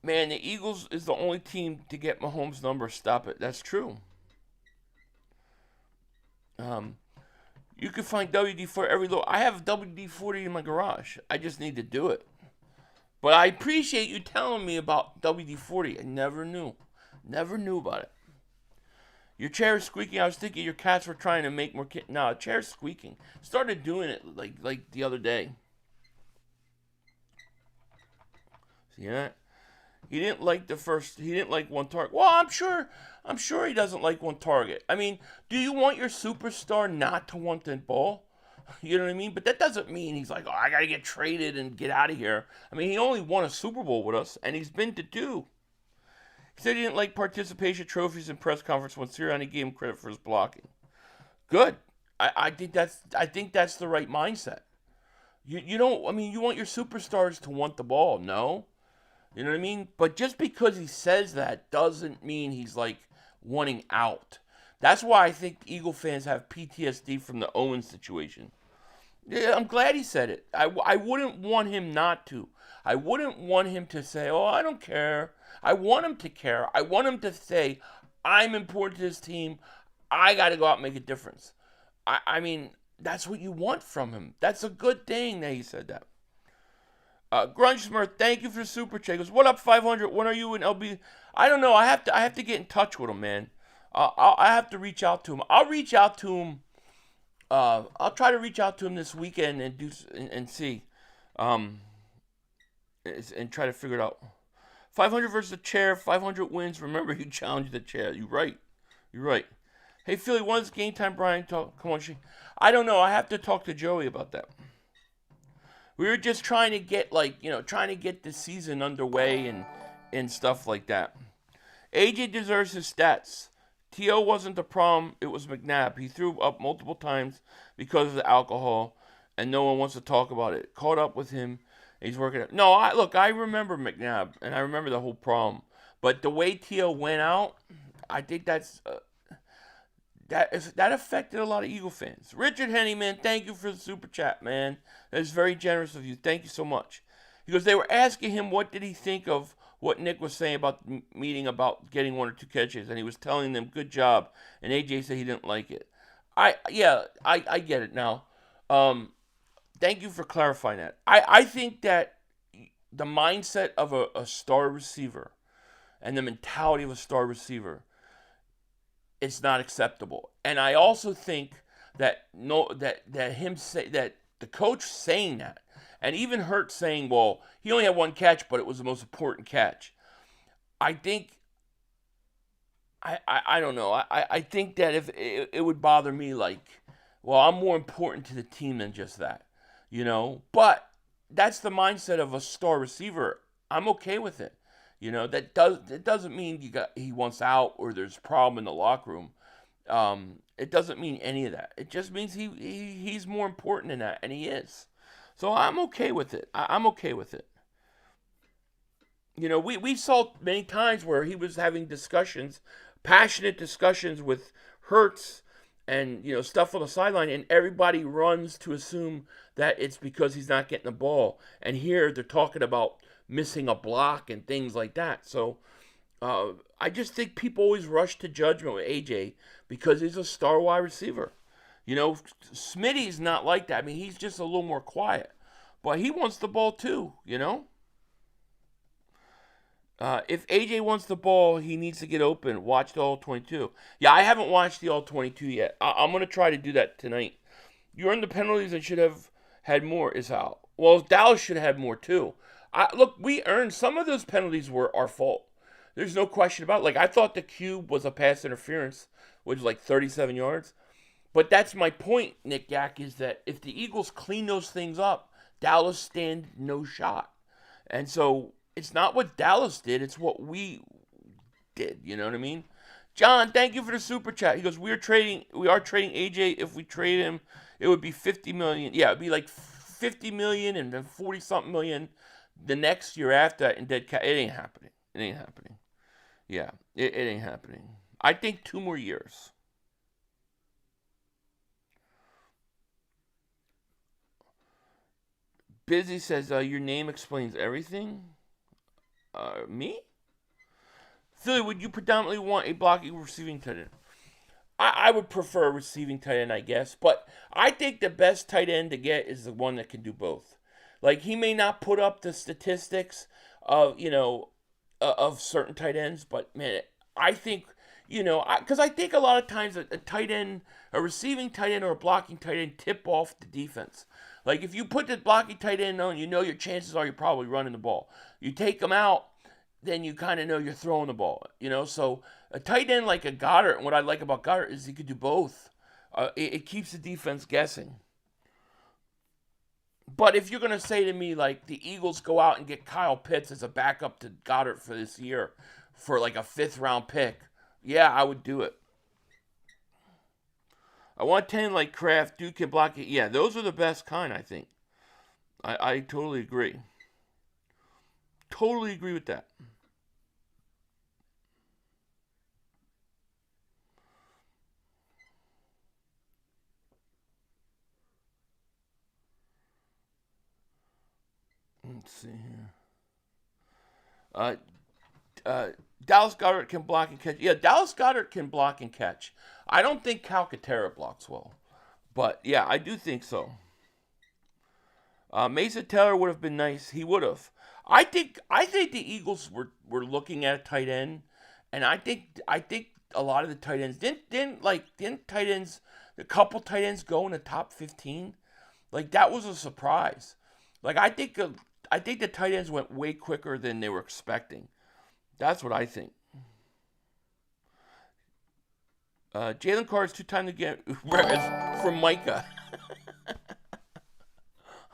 Man, the Eagles is the only team to get Mahomes' number. Stop it. That's true. You can find WD-40 every low. I have WD-40 in my garage. I just need to do it. But I appreciate you telling me about WD-40. I never knew. Never knew about it. Your chair is squeaking. I was thinking your cats were trying to make more kittens. No, the chair's squeaking. Started doing it like the other day. See that? He didn't like one target. Well, I'm sure he doesn't like one target. I mean, do you want your superstar not to want the ball? You know what I mean? But that doesn't mean he's like, oh, I got to get traded and get out of here. I mean, he only won a Super Bowl with us, and he's been to 2. He said he didn't like participation trophies in press conference when Sirianni gave him credit for his blocking. Good. I think that's the right mindset. You want your superstars to want the ball. No. You know what I mean? But just because he says that doesn't mean he's like wanting out. That's why I think Eagle fans have PTSD from the Owens situation. Yeah, I'm glad he said it. I wouldn't want him not to. I wouldn't want him to say, oh, I don't care. I want him to care. I want him to say, I'm important to this team. I got to go out and make a difference. I mean, that's what you want from him. That's a good thing that he said that. Grunge Smurf, thank you for the super chat. He goes, what up, 500? When are you in LB? I don't know. I have to get in touch with him, man. I have to reach out to him. I'll reach out to him. I'll try to reach out to him this weekend and see, and try to figure it out. 500 versus the chair. 500 wins. Remember, you challenged the chair. You're right. Hey Philly, when's game time? Brian, come on. I don't know. I have to talk to Joey about that. We were just trying to get the season underway and stuff like that. AJ deserves his stats. T.O. wasn't the problem, it was McNabb. He threw up multiple times because of the alcohol, and no one wants to talk about it. Caught up with him, and he's working it. No, I remember McNabb, and I remember the whole problem. But the way T.O. went out, I think that affected a lot of Eagle fans. Richard Henny, man, thank you for the super chat, man. That is very generous of you. Thank you so much. Because they were asking him what did he think of what Nick was saying about the meeting about getting 1 or 2 catches, and he was telling them good job, and AJ said he didn't like it. I get it now. thank you for clarifying that. I think that the mindset of a star receiver and the mentality of a star receiver is not acceptable. And I also think that that the coach saying that, and even Hurt saying, well, he only had one catch, but it was the most important catch. I think I don't know. I think that if it would bother me, like, well, I'm more important to the team than just that, you know. But that's the mindset of a star receiver. I'm okay with it. You know, it doesn't mean he wants out or there's a problem in the locker room. It doesn't mean any of that. It just means he's more important than that, and he is. So I'm okay with it. I'm okay with it. You know, we saw many times where he was having discussions, passionate discussions with Hurts and, you know, stuff on the sideline, and everybody runs to assume that it's because he's not getting the ball. And here they're talking about missing a block and things like that. So I just think people always rush to judgment with AJ because he's a star wide receiver. You know, Smitty's not like that. I mean, he's just a little more quiet. But he wants the ball too, you know? If AJ wants the ball, he needs to get open. Watch the All-22. Yeah, I haven't watched the All-22 yet. I'm going to try to do that tonight. You earned the penalties and should have had more, Ishal. Well, Dallas should have had more too. Look, we earned some of those penalties were our fault. There's no question about it. Like, I thought the cube was a pass interference, which was like 37 yards. But that's my point, Nick Yak, is that if the Eagles clean those things up, Dallas stand no shot. And so it's not what Dallas did, it's what we did. You know what I mean? John, thank you for the super chat. He goes, we are trading AJ. If we trade him, it would be $50 million. Yeah, it'd be like $50 million and then 40-something million the next year after that in dead cap. It ain't happening. It ain't happening. Yeah, it ain't happening. I think 2 more years. Busy says, your name explains everything. Me? Philly, would you predominantly want a blocking receiving tight end? I would prefer a receiving tight end, I guess. But I think the best tight end to get is the one that can do both. Like, he may not put up the statistics of, you know, of certain tight ends. But, man, I think, you know, because I think a lot of times a tight end, a receiving tight end or a blocking tight end tip off the defense. Like, if you put the blocking tight end on, you know your chances are you're probably running the ball. You take them out, then you kind of know you're throwing the ball, you know? So a tight end like a Goddard, and what I like about Goddard is he could do both. It keeps the defense guessing. But if you're going to say to me, like, the Eagles go out and get Kyle Pitts as a backup to Goddard for this year for, like, a 5th-round pick, yeah, I would do it. I want 10 like Kraft, Duke can block it. Yeah, those are the best kind, I think. I totally agree. Totally agree with that. Let's see here. Dallas Goedert can block and catch. Yeah, Dallas Goedert can block and catch. I don't think Calcaterra blocks well. But, yeah, I do think so. Mason Taylor would have been nice. He would have. I think the Eagles were looking at a tight end, and I think a lot of the tight ends didn't tight ends, a couple tight ends go in the top 15. Like, that was a surprise. Like, I think the tight ends went way quicker than they were expecting. That's what I think. Jalen Carter's 2-time to get for Micah.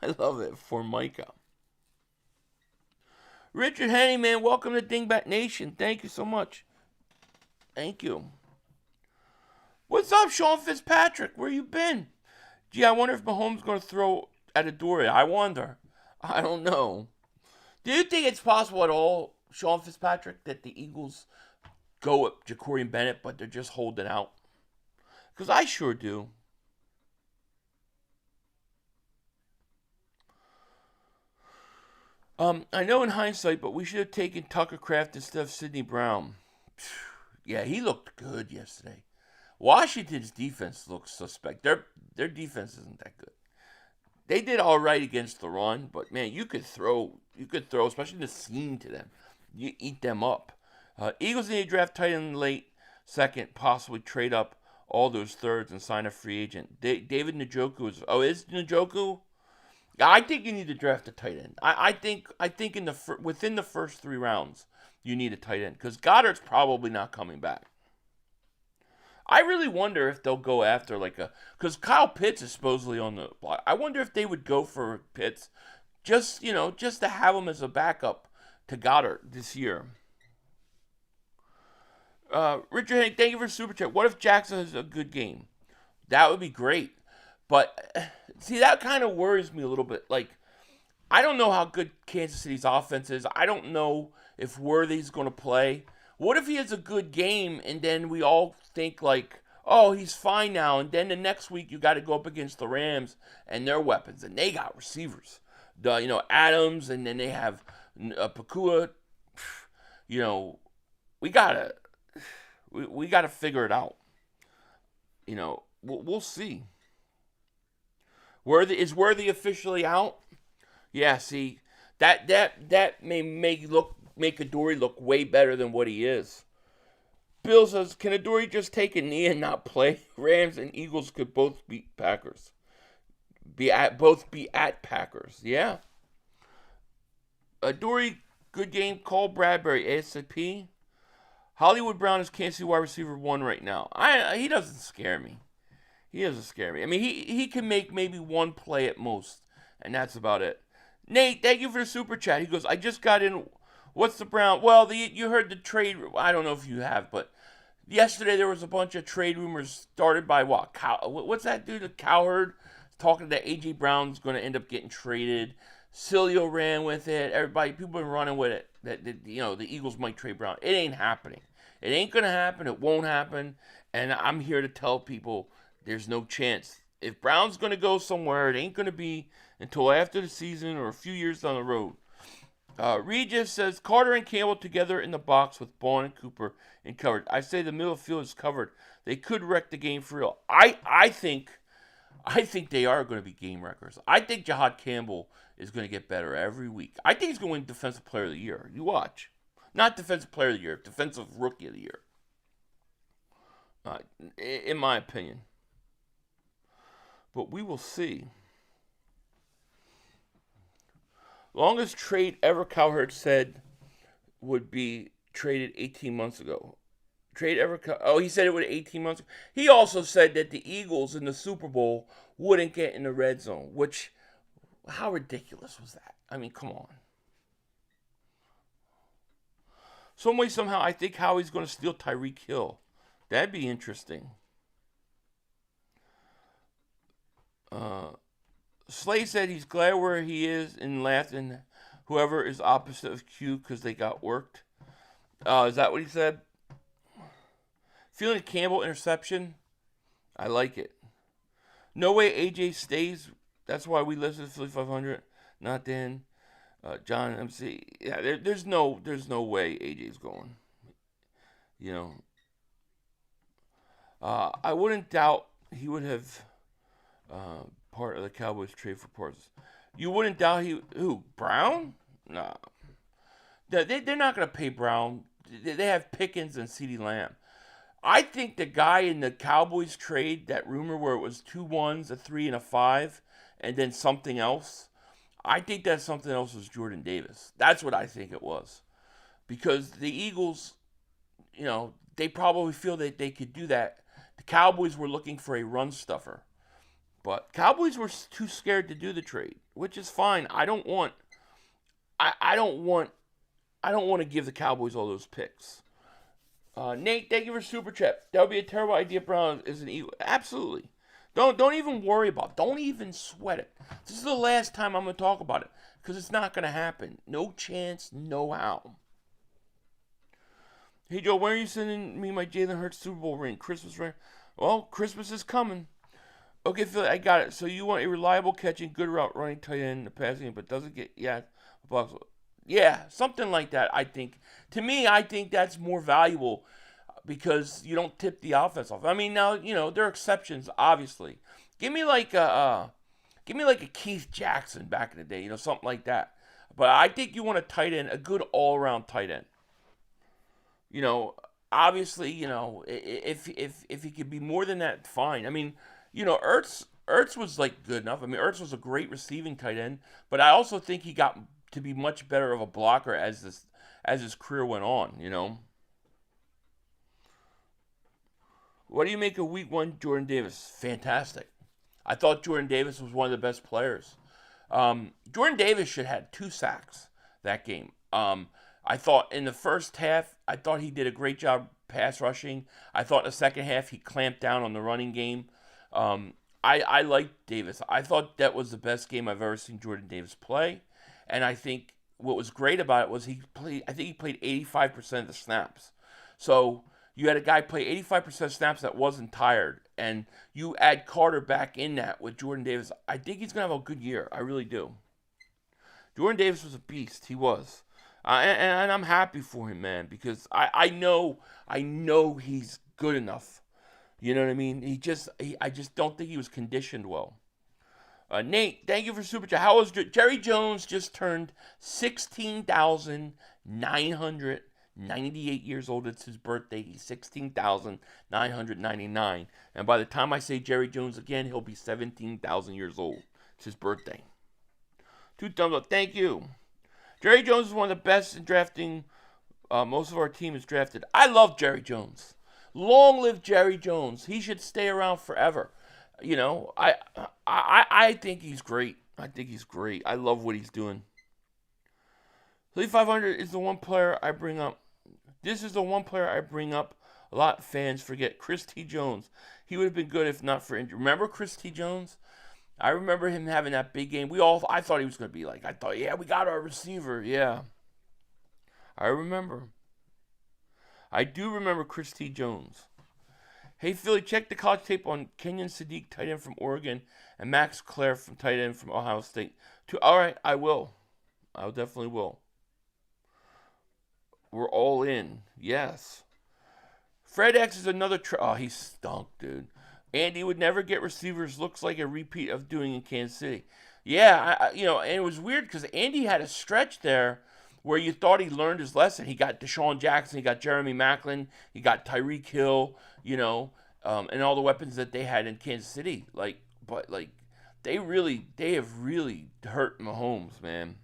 I love it, for Micah. Richard Henny, man, welcome to Dingbat Nation. Thank you so much. Thank you. What's up, Sean Fitzpatrick? Where you been? Gee, I wonder if Mahomes going to throw at a door. I wonder. I don't know. Do you think it's possible at all, Sean Fitzpatrick, that the Eagles go at Ja'Cory Bennett, but they're just holding out? Because I sure do. I know in hindsight, but we should have taken Tucker Kraft instead of Sidney Brown. Yeah, he looked good yesterday. Washington's defense looks suspect. Their defense isn't that good. They did all right against the run, but man, you could throw, especially the seam to them. You eat them up. Eagles need to draft tight end late, second, possibly trade up all those thirds and sign a free agent. David Njoku is Njoku? Yeah, I think you need to draft a tight end. I think within the first 3 rounds you need a tight end because Goddard's probably not coming back. I really wonder if they'll go after because Kyle Pitts is supposedly on the block. I wonder if they would go for Pitts, just to have him as a backup to Goddard this year. Richard Hank, thank you for super chat. What if Jackson has a good game? That would be great, but see that kind of worries me a little bit. I don't know how good Kansas City's offense is. I don't know if Worthy's going to play. What if he has a good game and then we all think oh, he's fine now, and then the next week you got to go up against the Rams and their weapons, and they got receivers, Adams, and then they have Pakua. We gotta figure it out. We'll see. Is Worthy officially out? Yeah. See, that may make Adoree look way better than what he is. Bill says, can Adoree just take a knee and not play? Rams and Eagles could both beat Packers. Be at Packers. Yeah. Adoree, good game. Cole Bradbury, ASAP. Hollywood Brown is Kansas City wide receiver 1 right now. He doesn't scare me. I mean, he can make maybe 1 play at most, and that's about it. Nate, thank you for the super chat. He goes, I just got in. What's the Brown? Well, you heard the trade. I don't know if you have, but yesterday there was a bunch of trade rumors started by what's that dude? Cowherd talking that A.J. Brown's going to end up getting traded. Cilio ran with it. People been running with it. That the Eagles might trade Brown. It ain't happening. It ain't going to happen. It won't happen. And I'm here to tell people there's no chance. If Brown's going to go somewhere, it ain't going to be until after the season or a few years down the road. Regis says, Carter and Campbell together in the box with Bond and Cooper in covered. I say the middle of the field is covered. They could wreck the game for real. I think they are going to be game wreckers. I think Jahad Campbell is going to get better every week. I think he's going to win Defensive Player of the Year. You watch. Not Defensive Player of the Year, Defensive Rookie of the Year. In my opinion. But we will see. Longest trade ever, Cowherd said, would be traded 18 months ago. He said it would 18 months ago. He also said that the Eagles in the Super Bowl wouldn't get in the red zone, which, how ridiculous was that? I mean, come on. Some way, somehow, I think Howie's going to steal Tyreek Hill. That'd be interesting. Slay said he's glad where he is and laughed, and whoever is opposite of Q because they got worked. Is that what he said? Feeling Campbell interception. I like it. No way AJ stays. That's why we listed Philly 500. Not Dan. John MC. Yeah, there's no way AJ's going. I wouldn't doubt he would have part of the Cowboys trade for Parsons. You wouldn't doubt Brown? No. They're not going to pay Brown. They have Pickens and CeeDee Lamb. I think the guy in the Cowboys trade, that rumor where it was 2 1s, a 3, and a 5, and then something else, I think that something else was Jordan Davis. That's what I think it was. Because the Eagles, they probably feel that they could do that. The Cowboys were looking for a run stuffer. But Cowboys were too scared to do the trade, which is fine. I don't want to give the Cowboys all those picks. Nate, thank you for super chat. That would be a terrible idea. Brown is an Eagle. Absolutely. Don't even worry about it. Don't even sweat it. This is the last time I'm going to talk about it because it's not going to happen. No chance, no how. Hey, Joe, when are you sending me my Jalen Hurts Super Bowl ring? Christmas ring? Well, Christmas is coming. Okay, Phil, I got it. So you want a reliable catching, good route running tight end in the passing game, but doesn't get box. Yeah, something like that. I think. To me, I think that's more valuable because you don't tip the offense off. I mean, now there are exceptions, obviously. Give me like Give me like a Keith Jackson back in the day, something like that. But I think you want a tight end, a good all-around tight end. Obviously, if he could be more than that, fine. I mean, Ertz was like good enough. I mean, Ertz was a great receiving tight end, but I also think he got to be much better of a blocker as his career went on. What do you make of Week 1 Jordan Davis? Fantastic. I thought Jordan Davis was one of the best players. Jordan Davis should have had 2 sacks that game. I thought in the first half, I thought he did a great job pass rushing. I thought in the second half, he clamped down on the running game. I liked Davis. I thought that was the best game I've ever seen Jordan Davis play. And I think what was great about it was I think he played 85% of the snaps. So you had a guy play 85% of snaps that wasn't tired. And you add Carter back in that with Jordan Davis. I think he's going to have a good year. I really do. Jordan Davis was a beast. He was. And I'm happy for him, man, because I know he's good enough. You know what I mean? I just don't think he was conditioned well. Nate, thank you for Super Chat. How was Jerry Jones? Just turned 16,998 years old. It's his birthday. He's 16,999. And by the time I say Jerry Jones again, he'll be 17,000 years old. It's his birthday. 2 thumbs up. Thank you. Jerry Jones is one of the best in drafting. Most of our team is drafted. I love Jerry Jones. Long live Jerry Jones. He should stay around forever. I think he's great. I think he's great. I love what he's doing. 3500 is the one player I bring up. This is the one player I bring up. A lot of fans forget. Chris T. Jones. He would have been good if not for injury. Remember Chris T. Jones? I remember him having that big game. I thought he was going to be like, yeah, we got our receiver. Yeah. I remember. I do remember Chris T. Jones. Hey, Philly, check the college tape on Kenyon Sadiq, tight end from Oregon, and Max Clare, from tight end from Ohio State. All right, I will. I definitely will. We're all in. Yes. Fred X is another... he stunk, dude. Andy would never get receivers. Looks like a repeat of doing in Kansas City. Yeah, and it was weird because Andy had a stretch there where you thought he learned his lesson. He got Deshaun Jackson, he got Jeremy Maclin, he got Tyreek Hill, and all the weapons that they had in Kansas City. They have really hurt Mahomes, man.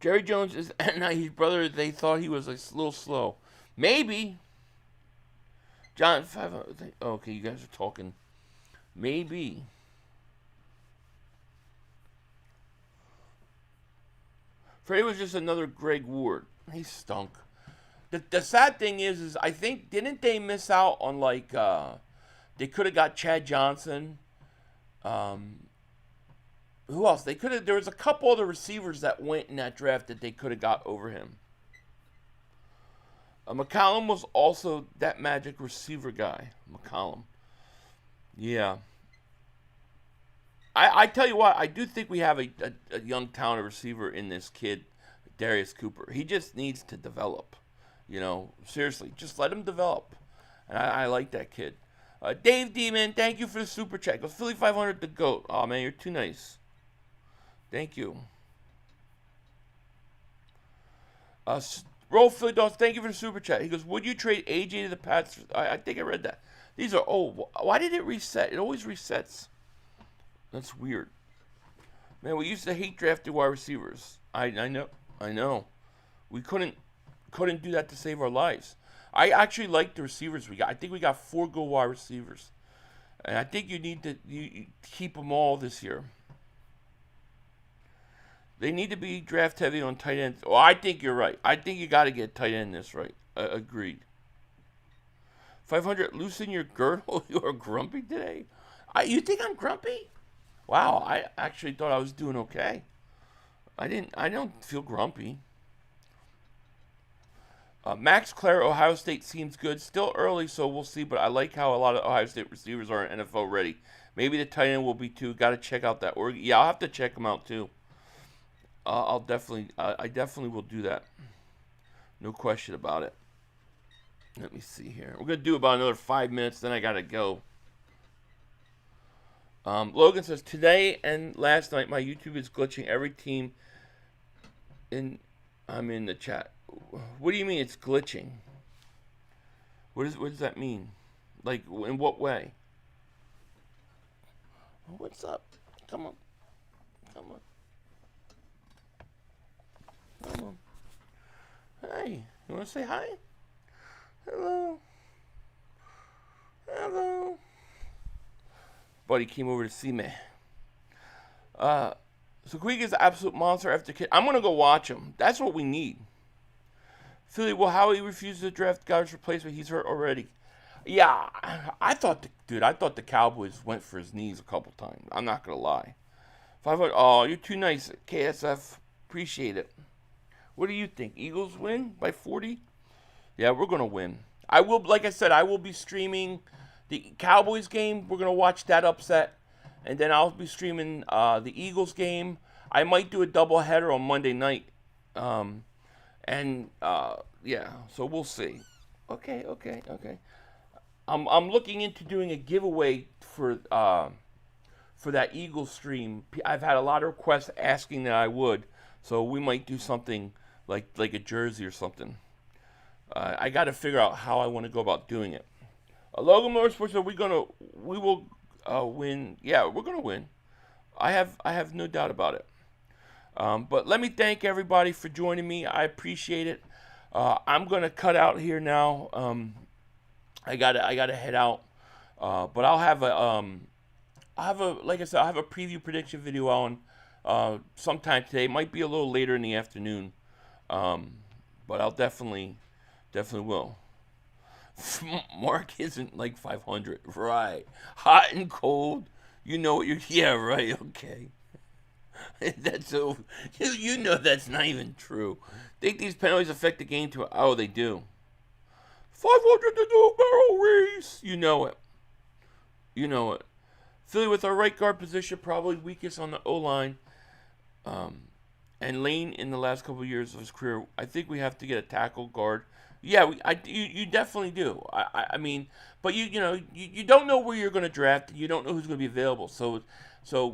Jerry Jones is his brother. They thought he was a little slow. Maybe. John, 500. Okay, you guys are talking. Maybe. Freddie was just another Greg Ward. He stunk. The sad thing is I think, didn't they miss out on they could have got Chad Johnson. Who else? There was a couple other receivers that went in that draft that they could have got over him. McCollum was also that magic receiver guy. McCollum. Yeah. I tell you what, I do think we have a young talented receiver in this kid, Darius Cooper. He just needs to develop. Seriously, just let him develop. And I like that kid. Dave Demon, thank you for the super chat. Goes Philly 500 the GOAT. Oh man, you're too nice. Thank you. Roll Philly Dogs, thank you for the super chat. He goes, would you trade A.J. to the Pats? I think I read that. These are, why did it reset? It always resets. That's weird. Man, we used to hate drafting wide receivers. I know. We couldn't do that to save our lives. I actually like the receivers we got. I think we got 4 good wide receivers. And I think you need to keep them all this year. They need to be draft heavy on tight ends. Oh, I think you're right. I think you got to get tight end this right. Agreed. 500, loosen your girdle. You are grumpy today? You think I'm grumpy? Wow, I actually thought I was doing okay. I don't feel grumpy. Max Clare, Ohio State seems good. Still early, so we'll see, but I like how a lot of Ohio State receivers are NFL ready. Maybe the tight end will be too. Got to check out that Oregon. Yeah, I'll have to check them out too. I definitely will do that. No question about it. Let me see here. We're going to do about another 5 minutes, then I got to go. Logan says, today and last night, my YouTube is glitching every team I'm in the chat. What do you mean it's glitching? What does that mean? Like, in what way? What's up? Come on. Come on. Come on. Hey, you want to say hi? Hello. Hello. Buddy came over to see me. So Queeg is an absolute monster after kid. I'm going to go watch him. That's what we need. Philly, well, Howie refuses to draft Goddard's replacement. He's hurt already. Yeah, I thought the Cowboys went for his knees a couple times. I'm not going to lie. 500. Oh, you're too nice, KSF. Appreciate it. What do you think? Eagles win by 40? Yeah, we're going to win. I will, like I said, I will be streaming the Cowboys game. We're going to watch that upset. And then I'll be streaming the Eagles game. I might do a doubleheader on Monday night. Yeah, so we'll see. Okay. I'm looking into doing a giveaway for that Eagles stream. I've had a lot of requests asking that I would. So we might do something like a jersey or something. I got to figure out how I want to go about doing it. Logan Motorsports, we will win. Yeah, we're gonna win. I have no doubt about it. But let me thank everybody for joining me. I appreciate it. I'm gonna cut out here now. I gotta head out. But I'll have like I said, I'll have a preview prediction video on sometime today. It might be a little later in the afternoon. But I'll definitely will. Mark isn't like 500, right? Hot and cold, you know what you're. Yeah, right. Okay, that's so. You know that's not even true. Think these penalties affect the game too? Oh, they do. 500 to do a barrel race. You know it. Philly with our right guard position probably weakest on the O line. And Lane in the last couple of years of his career, I think we have to get a tackle guard. Yeah, you definitely do. I mean, but you don't know where you're going to draft. You don't know who's going to be available. So a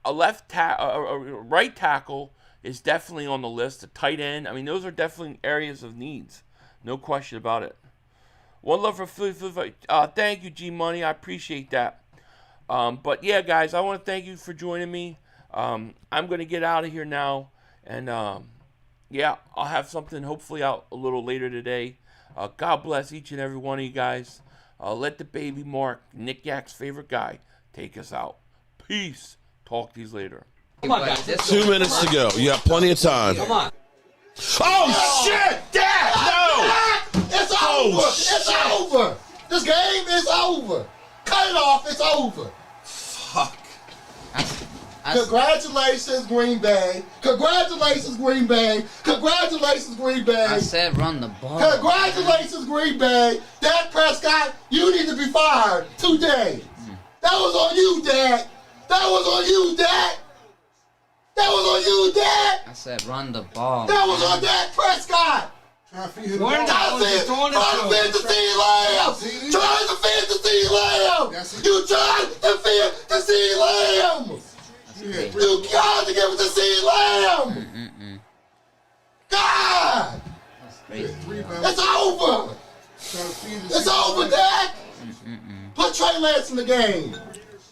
right tackle is definitely on the list. A tight end. I mean, those are definitely areas of needs. No question about it. One love for Philly. Thank you, G Money. I appreciate that. But yeah, guys, I want to thank you for joining me. I'm going to get out of here now, and yeah, I'll have something hopefully out a little later today. God bless each and every one of you guys. Let the baby Mark, Nick Yak's favorite guy, take us out. Peace. Talk to you later. Come on, guys. 2 minutes to go. You have plenty of time. Come on. Oh, shit! Dad! No! It's over! It's over! This game is over! Cut it off! It's over! Fuck. Congratulations, Green Bay. Congratulations, Green Bay. Congratulations, Green Bay. I said run the ball. Congratulations, Green Bay. Dak Prescott, you need to be fired today. That was on you, Dak. That was on you, Dak. That was on you, Dak. I said run the ball. That was on Dak Prescott. Trying to feed him Trying to feed the C Lamb. Trying to feed the C Lamb. You tried to feed the C Lamb. You got to give it to C Lamb. God. It's over. It's over, Dak. Put Trey Lance in the game.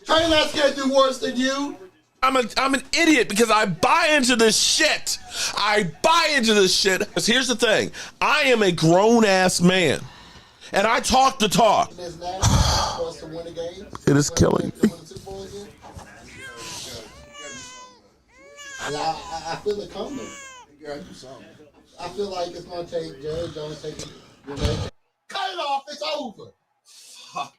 Trey Lance can't do worse than you. I'm an idiot because I buy into this shit. Because here's the thing. I am a grown-ass man. And I talk the talk. It is killing me. I feel it coming. I feel like it's going to take Jerry Jones taking. Cut it off. It's over. Fuck.